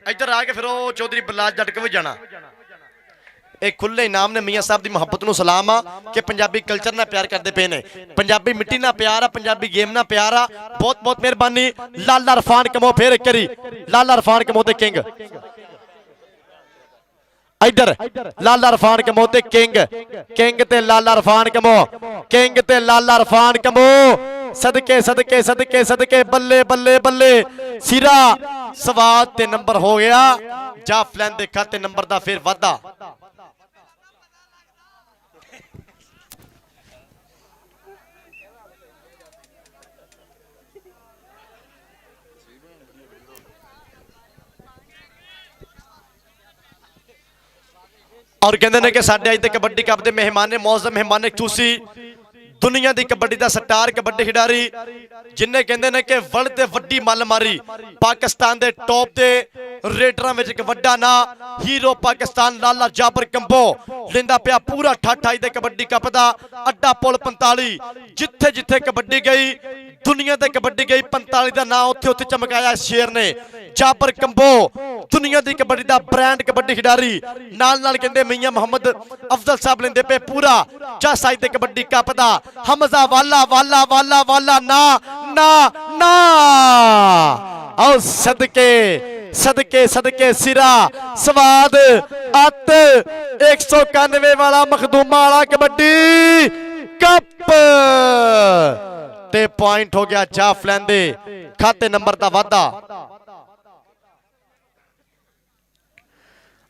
इधर आके फिर चौधरी बलाल जट के भी जाना। एक खुले इनाम ने मियाँ साहब की मुहब्बत नूं सलाम आ कि पंजाबी कल्चर नाल प्यार करते पे ने। पंजाबी मिट्टी नाल प्यार आ, पंजाबी गेम नाल प्यार आ। बहुत बहुत मेहरबानी। लाला इरफान कमो फिर एक करी। लाला इरफान कमो ते किंग। इधर लाला इरफान कमो ते किंग। किंग ते लाला इरफान कमो। किंग ते लाला इरफान कमो। सदके सदके सदके सदके बल्ले बल्ले बल्ले सिरा स्वाद ते नंबर हो गया। जाफलैन दे खाते नंबर दा फिर वादा। और कहते हैं कि साडे अज तक कबड्डी कप के मेहमान ने मौजूद मेहमान चूसी दुनिया की कबड्डी का स्टार कबड्डी खिडारी जिन्हें कहते हैं कि वर्ल्ड ते वड्डी मल मारी। पाकिस्तान के टॉप के रेडर में एक वड्डा ना हीरो पाकिस्तान लाला जाबर कंबो लेंदा पिया पूरा ठाठा दे कबड्डी कप का अड्डा पुल 45। जिथे जिथे कबड्डी गई दुनिया ते कबड्डी गई 45 का नाम उत्थे उत्थे चमकाया शेर ने। जाबर कंबो दुनिया की कबड्डी का ब्रांड कबड्डी खिडारी नाल नाल कहंदे मियां मोहम्मद अफजल साहब लेंदे पे पूरा चस अज दे कबड्डी कप दा। हमजा वाला वाला वाला वाला ना ना ना आओ सदके सदके सदके सिरा स्वाद अत 191 वाला मखदूमा वाला कबड्डी कप ते पॉइंट हो गया जाफलैन दे खाते नंबर का वादा।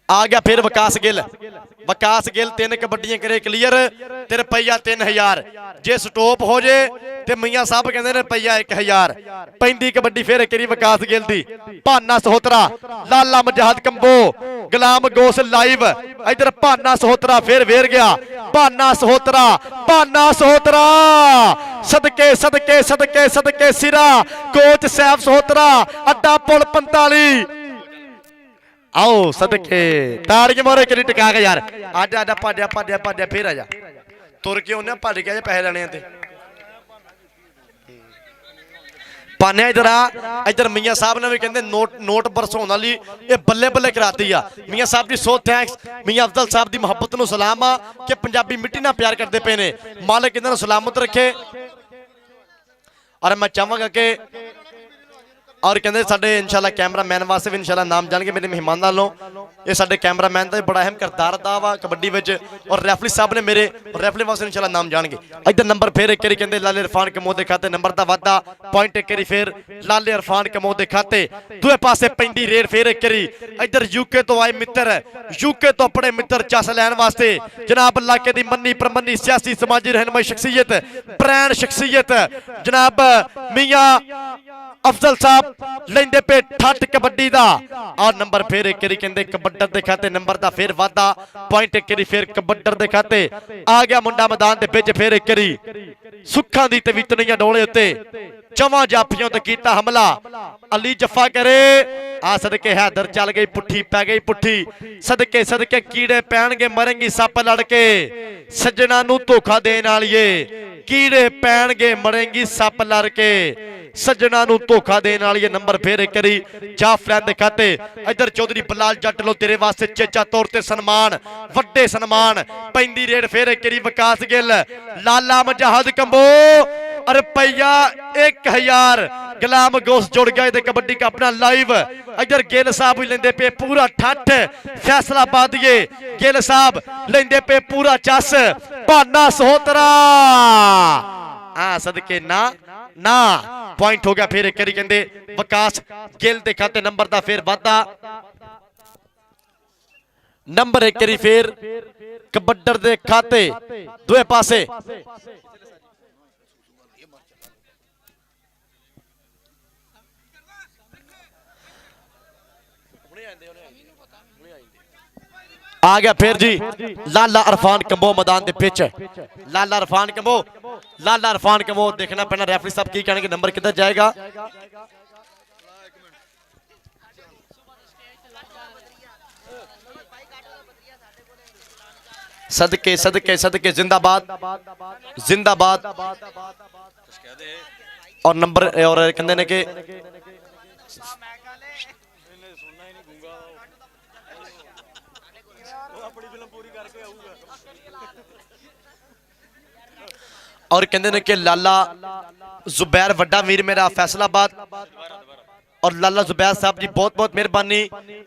आ गया फिर विकास गिल। विकास गिल 3 कबड्डियां करे क्लीयर ते रुपया 3000। जे स्टॉप हो जे ते मियाँ साहब कहते रुपया 1000। पैंदी कबड्डी फिर करी विकास गिल दी। भाना सहोत्रा लाला मजाहद कंबो गुलाम गोस लाइव। इधर भाना सहोत्रा फिर वेर गया। भाना सहोत्रा भाना सहोत्रा सदके सदके सदके सदके सिरा कोच सैफ सहोत्रा अड्डा पुल 45। आओ सदके ताड़ियां मारो करी टिका के यार। आजा आजा भाजा भाजा भाजा फिर आजा तुर के उन्हें भज के पैसे लेने ते पाने। इधर आ इधर मियाँ साहब ने भी कहते नोट नोट बरसाने वाली ये बल्ले बल्ले कराती आ। मियाँ साहब जी सो थैंक्स। मियाँ अफजल साहब की मुहब्बत नूं सलाम आ कि पंजाबी मिट्टी नाल प्यार करते पे ने। मालिक इन्हां नूं सलामत रखे। और मैं चाहांगा कि और कहते साडे इंशाल्लाह कैमरा मैन वास्ते भी इंशाल्लाह नाम जाएंगे मेरे मेहमान नालों। ये साडे कैमरा मैन का बड़ा अहम किरदार अदा वा कबड्डी विच। और रेफरी साहब ने मेरे रेफरी वास्ते इंशाल्लाह नाम जाएंगे। इधर नंबर फिर एक बारी कहते लाले इरफान कमो दे खाते नंबर का वादा। पॉइंट एक बारी फिर लाले इरफान कमो दे खाते। दूए पासे पैंदी रेड फिर एक बारी। इधर यूके तो आए मित्र यूके तो अपने मित्र चस लैन वास्ते जनाब इलाके की मन्नी प्रमन्नी सियासी समाजी रहनुमाई शख्सियत ब्रांड शख्सियत जनाब मियाँ अफजल साहब ਲੈਂਦੇ ਪਏ ਠੱਠ ਕਬੱਡੀ ਦਾ। ਆ ਨੰਬਰ ਫਿਰ ਇੱਕ ਵਾਰੀ ਕਹਿੰਦੇ ਕਬੱਡਰ ਦੇ ਖਾਤੇ ਨੰਬਰ ਦਾ ਫਿਰ ਵਾਧਾ, ਪੁਆਇੰਟ ਇੱਕ ਵਾਰੀ ਫਿਰ ਕਬੱਡਰ ਦੇ ਖਾਤੇ ਆ ਗਿਆ ਮੁੰਡਾ ਮੈਦਾਨ ਦੇ ਵਿੱਚ। ਫਿਰ ਇੱਕ ਵਾਰੀ ਸੁੱਖਾਂ ਦੀ ਤੇ ਵਿਤਨੀਆਂ ਡੋਲੇ ਉੱਤੇ ਚਵਾਂ ਜਾਫੀਆਂ ਤੇ ਕੀਤਾ ਹਮਲਾ। ਅਲੀ ਜੱਫਾ ਕਰੇ ਆ ਸਦਕੇ ਹੈਦਰ ਚੱਲ ਗਈ ਪੁੱਠੀ, ਪੈ ਗਈ ਪੁੱਠੀ। ਸਦਕੇ ਸਦਕੇ ਕੀੜੇ ਪੈਣਗੇ ਮਰਨਗੀ ਸੱਪ ਲੜ ਕੇ, ਸੱਜਣਾ ਨੂੰ ਧੋਖਾ ਦੇਣ ਵਾਲੀਏ ਕੀੜੇ ਪੈਣਗੇ ਮਰੇਂਗੀ ਸੱਪ ਲੜ ਕੇ, ਸੱਜਣਾ ਨੂੰ ਧੋਖਾ ਦੇਣ ਵਾਲੀਏ। ਨੰਬਰ ਫੇਰ ਇੱਕ ਵਾਰੀ ਜਾਫਰਾਂ ਦੇ ਖਾਤੇ। ਇੱਧਰ ਚੌਧਰੀ ਬਲਾਲ ਜੱਟ ਲੋ ਤੇਰੇ ਵਾਸਤੇ ਚੇਚਾ ਤੌਰ ਤੇ ਸਨਮਾਨ, ਵੱਡੇ ਸਨਮਾਨ ਪੈਂਦੀ ਰੇਡ। ਫੇਰ ਇੱਕ ਵਾਰੀ ਵਿਕਾਸ ਗਿੱਲ ਲਾਲਾ ਮਜਹਦ ਕੰਬੋ ਰੁਪਈਆ 1000 ਗੁਲਾਮ ਗੋਸ ਜੁੜ ਗਿਆ ਇਹਦੇ ਕਬੱਡੀ ਕੱਪ ਨਾਲ ਲਾਈਵ। ਇੱਧਰ ਗਿੱਲ ਸਾਹਿਬ ਵੀ ਲੈਂਦੇ ਪਏ ਪੂਰਾ ਠੱਠ, ਫੈਸਲਾਬਾਦੀਏ ਗਿੱਲ ਸਾਹਿਬ ਲੈਂਦੇ ਪਏ ਪੂਰਾ ਚੱਸ। ਭਾਨਾ ਸਹੋਤਰਾ ਆ ਸਦਕੇ ਨਾ ਪੁਆਇੰਟ ਹੋ ਗਿਆ। ਫਿਰ ਇੱਕ ਵਾਰੀ ਕਹਿੰਦੇ ਵਿਕਾਸ ਗਿੱਲ ਦੇ ਖਾਤੇ ਨੰਬਰ ਦਾ ਫਿਰ ਵਾਧਾ। ਨੰਬਰ ਇੱਕ ਵਾਰੀ ਫਿਰ ਕਬੱਡਰ ਦੇ ਖਾਤੇ ਦੋਵੇਂ ਪਾਸੇ। आ गया फिर जी लाला इरफान कंबो मैदान दे पिच। लाला इरफान कंबो देखना पैना रेफरी साहब की कहने नंबर किधर जाएगा। सदके सदके सदके जिंदाबाद जिंदाबाद। और नंबर और कहते ने कि और कहते हैं कि लाला जुबैर वड्डा वीर मेरा फैसलाबाद। और लाला जुबैर साहब जी बहुत बहुत मेहरबानी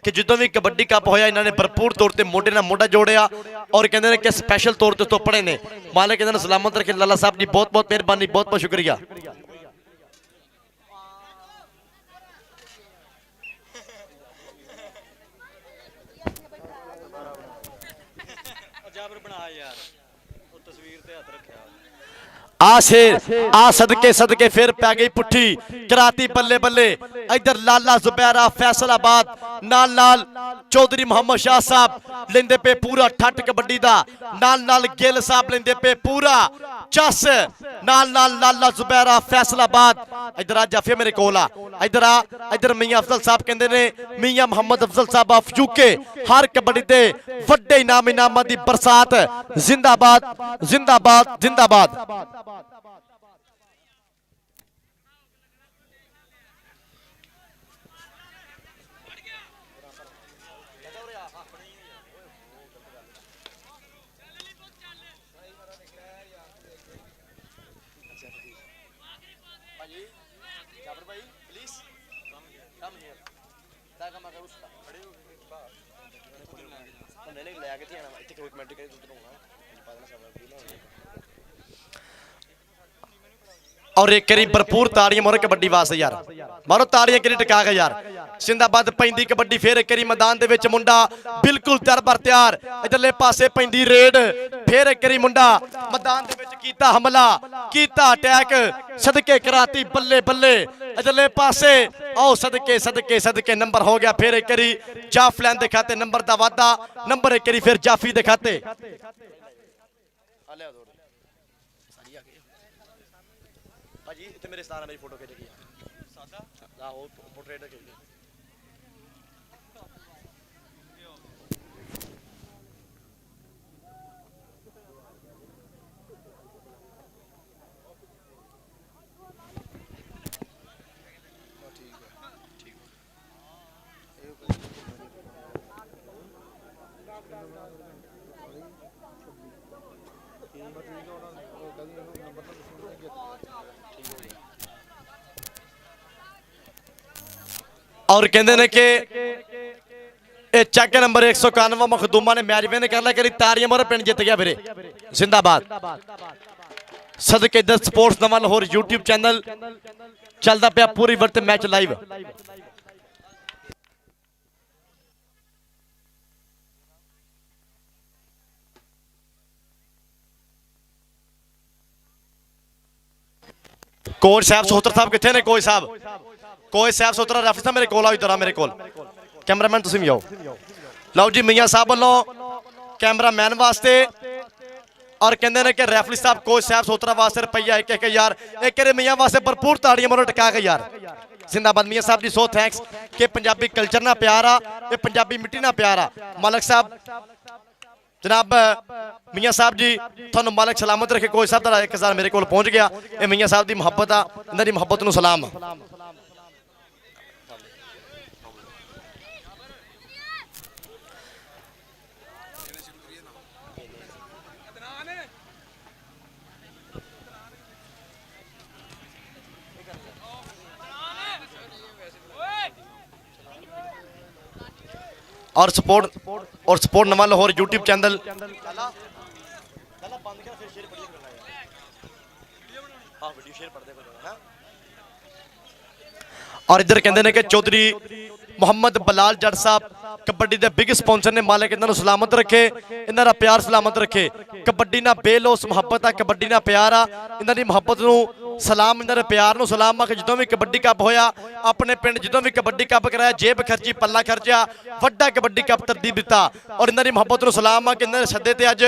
कि जो भी कबड्डी कप होया इन्होंने भरपूर तौर पर मोढे नाल मोढा जोड़िया। और कहते हैं कि स्पैशल तौर पर तोपड़े ने मालिक कहते हैं सलामत रखे। लाला साहब जी बहुत बहुत मेहरबानी, बहुत बहुत शुक्रिया। आ शेर आ सदके सदके फिर पै गई पुट्ठी कराती बल्ले बल्ले। इधर लाला जुबैरा फैसलाबाद नाल नाल चौधरी मोहम्मद शाह साहब लेंदे पे पूरा ठट कबड्डी दा। नाल नाल गिल साहब लेंदे पे पूरा चस। नाल नाल लाला जुबैरा फैसलाबाद। इधर आ जाफिया मेरे कोल आ। इधर मियां अफजल साहब कहंदे ने मियां मोहम्मद अफजल साहब ऑफ यूके हर कबड्डी ते वड्डे इनामां दी बरसात। जिंदाबाद जिंदाबाद जिंदाबाद। और एक करी भरपूर ताड़ियां मारो कबड्डी वास्ते यार, मारो ताड़ियां करी टिका के यार। जिंदाबाद पैंदी कबड्डी। फिर एक करी मैदान दे विच मुंडा बिल्कुल तैयार बर तैयार। इधरले पासे पैंदी रेड। फिर एक करी मुंडा मैदान दे विच कीता हमला, कीता अटैक। सदके कराती बल्ले बल्ले। इधरले पासे आओ सदके सदके सदके नंबर हो गया। फिर एक करी जाफलैन दे खाते नंबर दा वादा। नंबर एक करी फिर जाफी दे खाते। मेरे सारा मेरी फोटो खींच सादा लाओ पोर्ट्रेट के लिए। और कहते ने कि चेक नंबर 191 मखदूमा ने मैच विन कर लिया। करी तारियां मारो पिंड जित गया फिर। जिंदाबाद। सदके इधर स्पोर्ट्स नवा लाहौर यूट्यूब चैनल चलता पाया पूरी वर्त मैच लाइव। कोच साहब सोहतर साहब कितने ने? कोच साहब कोई साफ सुथरा रेफरी साहब मेरे कोल आओ, इधर आ मेरे कोल, कैमरामैन तुसीं भी आओ। लो जी मियाँ साहब वालों कैमरामैन वास्ते और कहते हैं कि रेफरी साहब कोच साहब सोतरा वास्ते रुपया 1,000 एक मियाँ वास्ते भरपूर ताड़ियां मारो टका के यार। जिंदाबाद मियाँ साहब जी, सो थैंक्स कि पंजाबी कल्चर ना प्यार आ, ये पंजाबी मिट्टी ना प्यार आ। मालक साहब जनाब मियाँ साहब जी थानू मालक सलामत रखे। कोच साहब का 1,000 मेरे को पहुँच गया। ये मियाँ साहब की मुहब्बत आ, इन्होंने मुहब्बत नू सलाम। और सपोर्ट नवा लाहौर यूट्यूब चैनल और इधर कहते हैं कि चौधरी मुहम्मद बलाल जट साहब कबड्डी के बिग स्पॉन्सर ने। मालिक इन्होंने सलामत रखे, इन्हों प्यार सलामत रखे। कबड्डी ना बेलोस मुहब्बत आ, कबड्डी ना प्यार आ, इन्हों की मुहब्बत नू सलाम, इन्होंने प्यार नू सलाम आ। कि जो भी कबड्डी कप होया अपने पिंड जो भी कबड्डी कप कराया जेब खर्ची पल्ला खर्चा वड्डा कबड्डी कप तरतीब दिता और इन्हों की मुहब्बत नू सलाम आ। कि इन्होंने सदे ते अज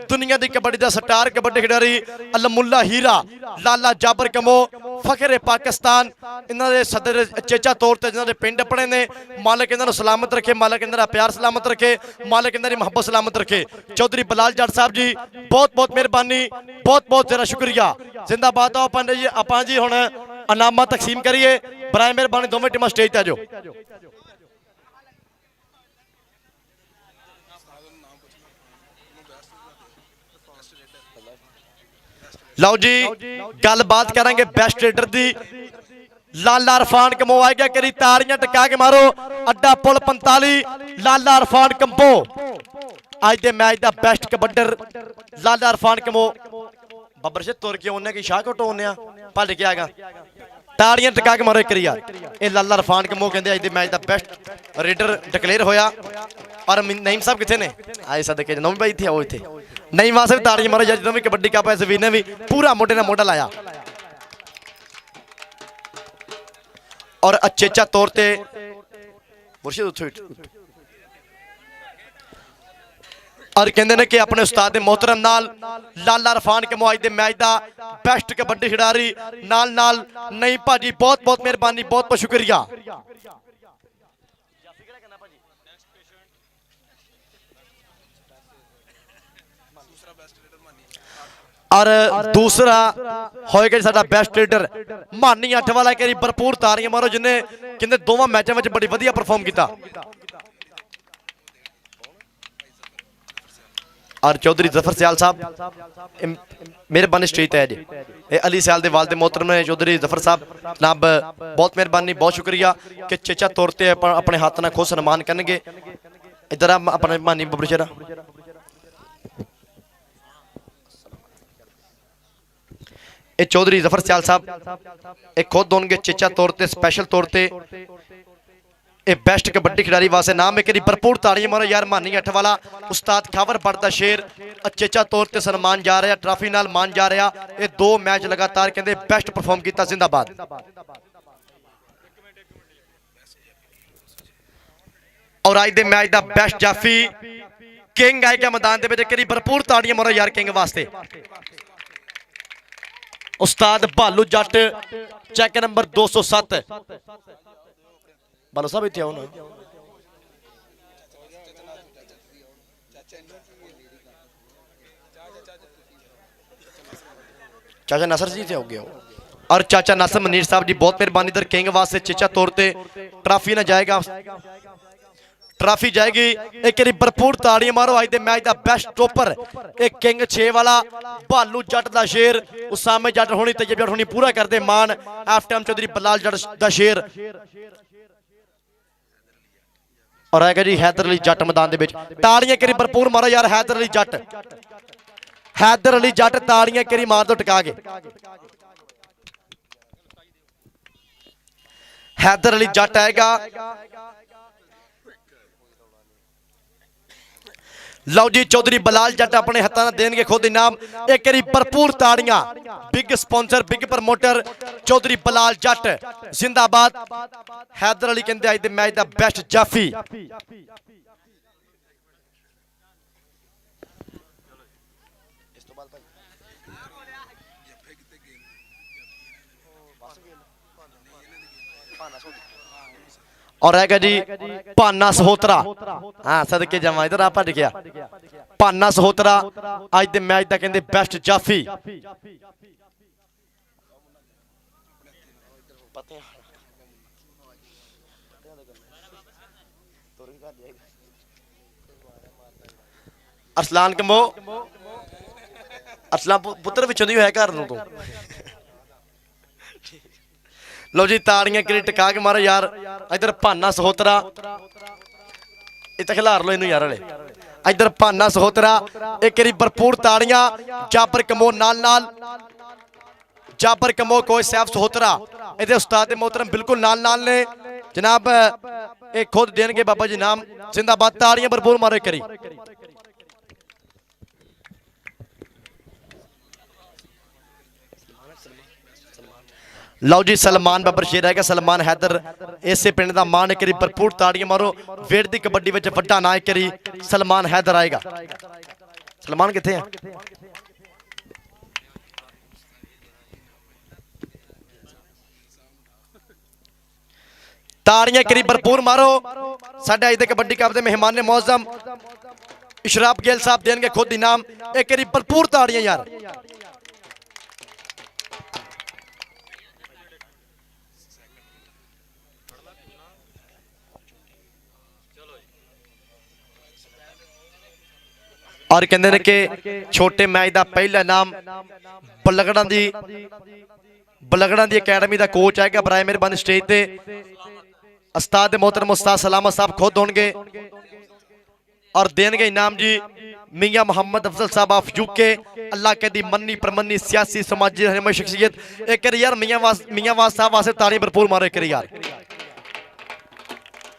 दुनिया की कबड्डी का स्टार कबड्डी खिडारी अलमुल्ला हीरा लाला जाबर कमो फखरे पाकिस्तान इन्होंने सदे चेचा तौर पर जिन्होंने पिंड अपने ने। मालिक इन्होंने सलामत रखे, मालिक इन्होंने प्यार सलामत रखे, मालिक इन्होंने मुहब्बत सलामत रखे। चौधरी बलाल जट साहब जी बहुत बहुत मेहरबानी, बहुत बहुत जरा शुक्रिया। जिंदाबाद। आओ पंडित जी आप जी हुण इनामा तकसीम करिए। बराए मेहरबानी दोवें टीमां स्टेज ते आ जाओ। लो जी गलबात करेंगे बेस्ट रेडर दी। लाला अरफान कमो आएगा, करी ताड़ियां टका के मारो। अड्डा पुल 45 लाला अरफान कंबो आज दे मैच दा बेस्ट कबड्डर लाला अरफान कमो। बब्बर से तुर के उन्हें की शाह को टोने भज के आएगा। ताड़ियां टका के मारो एक यार। ये लाला अरफान कमो कहते आज दे मैच दा बेस्ट रेडर डिक्लेयर होया। और नईम साहब कितने ने आए सदके नौवीं भाई इतने आओ इतने नईम वास्ते ताड़ियां मारो जो भी कबड्डी कप है सवीर ने भी पूरा मोटे ना मोटा लाया। और अचेचा तौर पे और कहते हैं कि अपने उस्ताद मोहतरम नाल लाला अरफान के मुआज दे मैच दा बेस्ट कबड्डी खिडारी नाल नाल नहीं भाजी बहुत बहुत मेहरबानी, बहुत बहुत शुक्रिया। और दूसरा होएगा साडा बेस्ट रेडर मानी 8 वाला करी भरपूर तारियां मारो जिन्हें कहते दोवां मैचों में बड़ी वधिया परफॉर्म किया। और चौधरी जफर सियाल साहब मेहरबानी स्टेज है जी। अली सियाल के वालदे मोहतरम ने चौधरी जफर साहब जनाब बहुत मेहरबानी, बहुत शुक्रिया कि चेचा तौर पर अपने हाथ ना खुद सन्मान करेंगे। इधर अपने मानी बबरशरा ये चौधरी जफर सियाल साहब एक खुद होंगे चेचा तौर पर स्पैशल तौर पर ये बेस्ट कबड्डी खिडारी वास्ते नाम एक भरपूर ताड़ियां मारो यार। मानी 8 वाला उस्ताद खावर पड़ता शेर चेचा तौर पर सन्मान जा रहा, ट्राफी नाल मान जा रहा। ये 2 मैच लगातार कहते बेस्ट परफॉर्म किया। जिंदाबाद। और आज दे मैच दा बेस्ट जाफी किंग आएगा मैदान के एक भरपूर ताड़ियां मारो यार किंग वास्ते। उस्ताद भालू जट चेक नंबर 207 भालू साहब इतने आओ ना। चाचा नासर जी हो गया और चाचा नासर मनीर साहब जी बहुत मेहरबानी। इधर किंग वास्ते चेचा तौर पे ट्राफी ना जाएगा, ट्राफी जाएगी। एक भरपूर ताड़ियां मारो आज दे मैच दा बेस्ट टॉपर एक किंग 6 वाला भालू जट दा शेर उसामे जट होनी तैयब जट होनी पूरा करते मान। एफ टाइम चौधरी बलाल जट दा शेर और आएगा जी हैदर अली जट मैदान दे विच। ताड़ियां करी भरपूर मारो यार हैदर अली जट, हैदर अली जट ताड़ियां करी मार दो टका के। हैदर अली जट आएगा। लो जी चौधरी बलाल जट अपने हाथों नाल देणगे खुद इनाम। एक बारी भरपूर ताड़ियां। Big sponsor big promoter Chaudhry Bilal Jatt जिंदाबाद। हैदर अली कहते अज दे मैच दा बेस्ट जाफी। और है जी भाना सहोत्रा। हाँ सदके जावा इधर आप हट गया। भाना सहोत्रा अज दे मैच दा कहंदे बेस्ट जाफी। अरसलान कंबो अरसलान पुत्र विचों दी होया घर नूं तूं। लो जी ताड़ियां गिरी टका के मारो यार। इधर भाना सहोत्रा इतना खिलार लो इनू यार हले। इधर भाना सहोत्रा एक बारी भरपूर ताड़ियां। जाबर कमो नाल नाल जाबर कमो कोई सैफ सहोत्रा इहदे उस्ताद मोहतरम बिल्कुल नाल नाल ने जनाब। ये खुद देंगे बाबा जी नाम जिंदाबाद। ताड़ियां भरपूर मारो एक बारी। लो जी सलमान बबर शेर है सलमान हैदर इसे पिंड का मान। एक भरपूर ताड़ियां मारो। वेट की कबड्डी में वड्डा ना एक सलमान हैदर आएगा। सलमान किथे है? ताड़ियां एक भरपूर मारो। साडे अज दे कबड्डी कप दे मेहमान ने मौजम इशराफ गेल साहब देंगे खुद इनाम। एक भरपूर ताड़ियां यार। और कहते हैं कि छोटे मैच का पहला नाम बलगड़ा की अकैडमी का कोच है बराए मेहरबानी स्टेज पे उस्ताद मोहतरम उस्ताद सलामत साहब खुद होंगे और देंगे इनाम जी मियां मोहम्मद अफजल साहब ऑफ यूके। अल्लाह के दी मन्नी परमन्नी सियासी समाजी रहनुमा शख्सियत। एक यार मियां वास साहब वास्ते ताड़ी भरपूर मारो एक यार।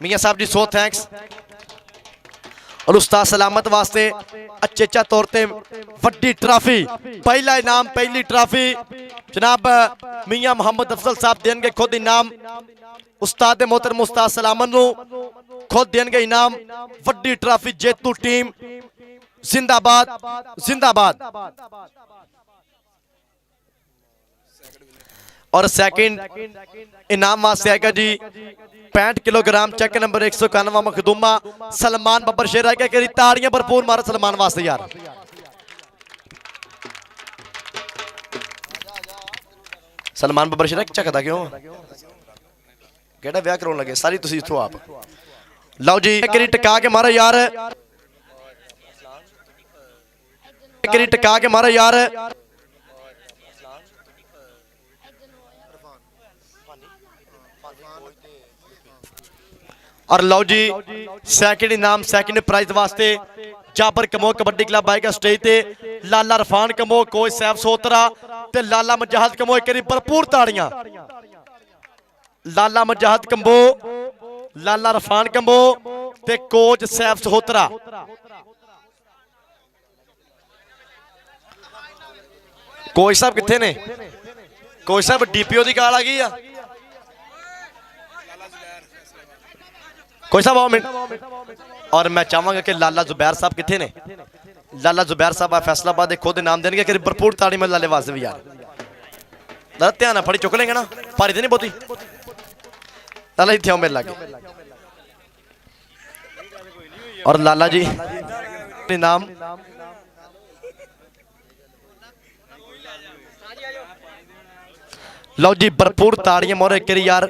मियां साहब जी सो थैंक्स। और उस्ताद सलामत वास्ते अचेचा तौर पर वड्डी ट्राफी पहला इनाम पहली ट्राफी जनाब मियां मोहम्मद अफजल साहब देंगे खुद इनाम। उस्ताद मोहतरम उस्ताद सलामत नूं खुद देंगे इनाम। वड्डी ट्राफी जेतू टीम जिंदाबाद जिंदाबाद। और सेकंड इनाम वास्ते आएगा जी 65 किलोग्राम चेक नंबर 191 मखदूमा सलमान बबर शेर है। करी ताड़ियां भरपूर मारो सलमान वास्ते यार। सलमान बबर शेर झकदा क्यों? केड़ा ब्याह कराउण लगे सारी तुसीं इत्थों आप। लो जी करी टका के मारो यार। करी टका के मारो यार। और लो जी सेकंड इनाम सेकंड प्राइज वास्ते जाबर कमो कबड्डी क्लब आएगा स्टेज पे। लाला रफान कमो कोच सैफ सोतरा ते लाला मजाहद कमो एक भरपूर ताड़ियां। लाला मजाहद कम्बो लाला रफान कम्बो ते कोच सैफ सहोत्रा। कोच साहब किथे ने? कोच साहब डीपीओ की गाल आ गई है। कोच साहब आओ मिनट। और मैं चाहवागा कि लाला जुबैर साहब किथे ने? लाला जुबैर साहब फैसलाबाद खुद इनाम देंगे कि भरपूर ताड़ी में लाले वास्ते भी यार। लाला ध्यान फड़ी चुक लेंगे ना भारी तो नहीं बहुती। लाला इतने आओ मेरे लागे। और लाला जी इनाम लो जी भरपूर ताड़ियां मोरे करी यार।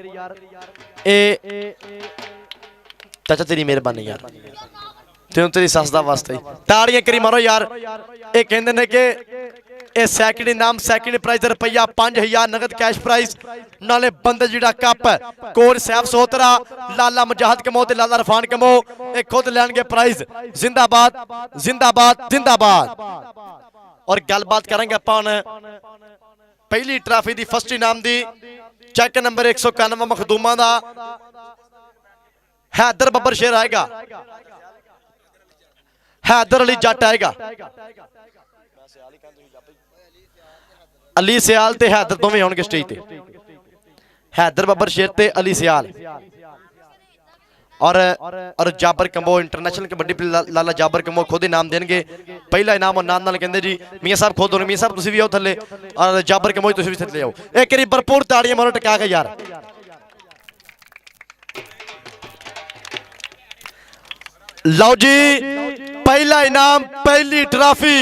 चाचा तेरी मेहरबानी यार तेन तेरी सस का वास्ते ताड़ियां करी मारो यार। ये कहते हैं कि सेकंड इनाम सेकंड प्राइज रुपया 5000 नगद कैश प्राइज नाले बंदे जिहड़ा कप कोच सैफ सोतरा लाला मुजाहिद कमो ते लाला रफान कमो ये खुद लैणगे प्राइज। जिंदाबाद जिंदाबाद जिंदाबाद। और गलबात करेंगे अपन पहली ट्राफी दी फर्स्ट इनाम दी चेक नंबर 191 मखदूमा दा हैदर बबर शेर आएगा। हैदर अली जट आएगा। अली सियाल ते हैदर दोवें होणगे स्टेज ते। हैदर बब्बर शेर ते अली सियाल और जाबर कंबो इंटरनेशनल कबड्डी प्लेयर लाला जाबर कंबो खुद इनाम देंगे। पहला इनाम और नाल कहते जी मियाँ साहब खुद मियाँ साहब तुसीं भी आओ थले और जाबर कंबो तुसीं भी थले आओ। एक बारी भरपूर ताड़ियां मारो टका के यार। लो जी पहला इनाम पहली ट्रॉफी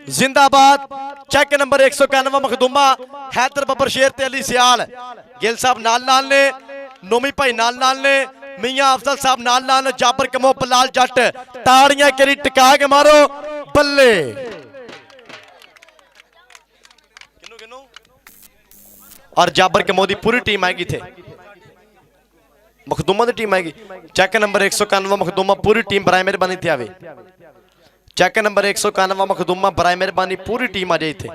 जिंदाबाद। चेक नंबर 191 मखदूमा हैदर बब्बर शेर ते अली सियाल। गिल साहब नाल ने, नोमी भाई नाल ने, मियां अफजल साहब नाल जाबर कमो बलाल जट। ताड़ियां करी टिका के मारो बल्ले। और जाबर कमो की पूरी टीम आएगी थे। मखदूमा की टीम आएगी। चेक नंबर 191 मखदूमा पूरी टीम बराए मेहरबानी थे आवे। चेक नंबर 191 मखदूमा बराए मेहरबानी पूरी टीम आ जाए थे।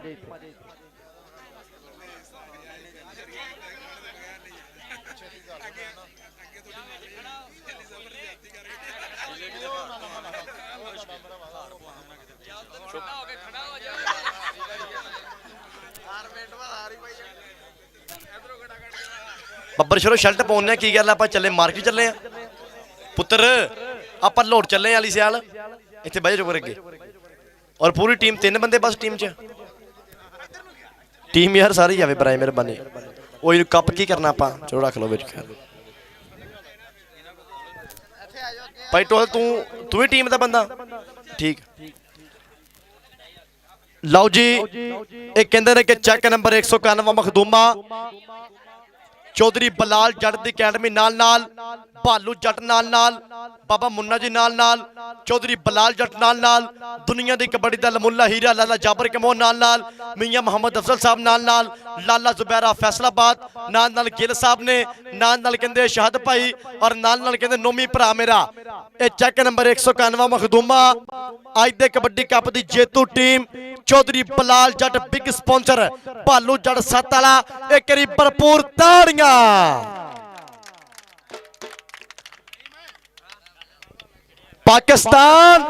बब्बर शरो शर्ट पाने की गल आप चले मार्केट चले पुत्र आप लोड चले अली सियाल इतने बह जाओ अगे। और पूरी टीम 3 बंदे बस टीम च टीम यार सारी आवे बराए मेहरबानी। वो कप की करना आप चलो रख लो बिच भाई टोल तू ही टीम का बंदा ठीक। लो जी एक कहते कि चेक नंबर 191 मखदूमा चौधरी बलाल जट की अकैडमी नाल भालू जट नाल बाबा मुन्ना जी नाल चौधरी बलाल जट नाल दुनिया की कबड्डी का लमुला हीरा लाला जाबर कमो नाल मियां मोहम्मद अफजल साहब नाल लाला जुबैरा फैसलाबाद नाल गिल साहब ने नाल कहते शहद भाई और नाल कहते नोमी भरा मेरा। ये चेक नंबर 191 मखदूमा अज दे कबड्डी कप की जेतू टीम चौधरी बलाल जट बिग स्पॉन्सर भालू जट 7 वाला। एक बारी भरपूर ताड़ियां। पाकिस्तान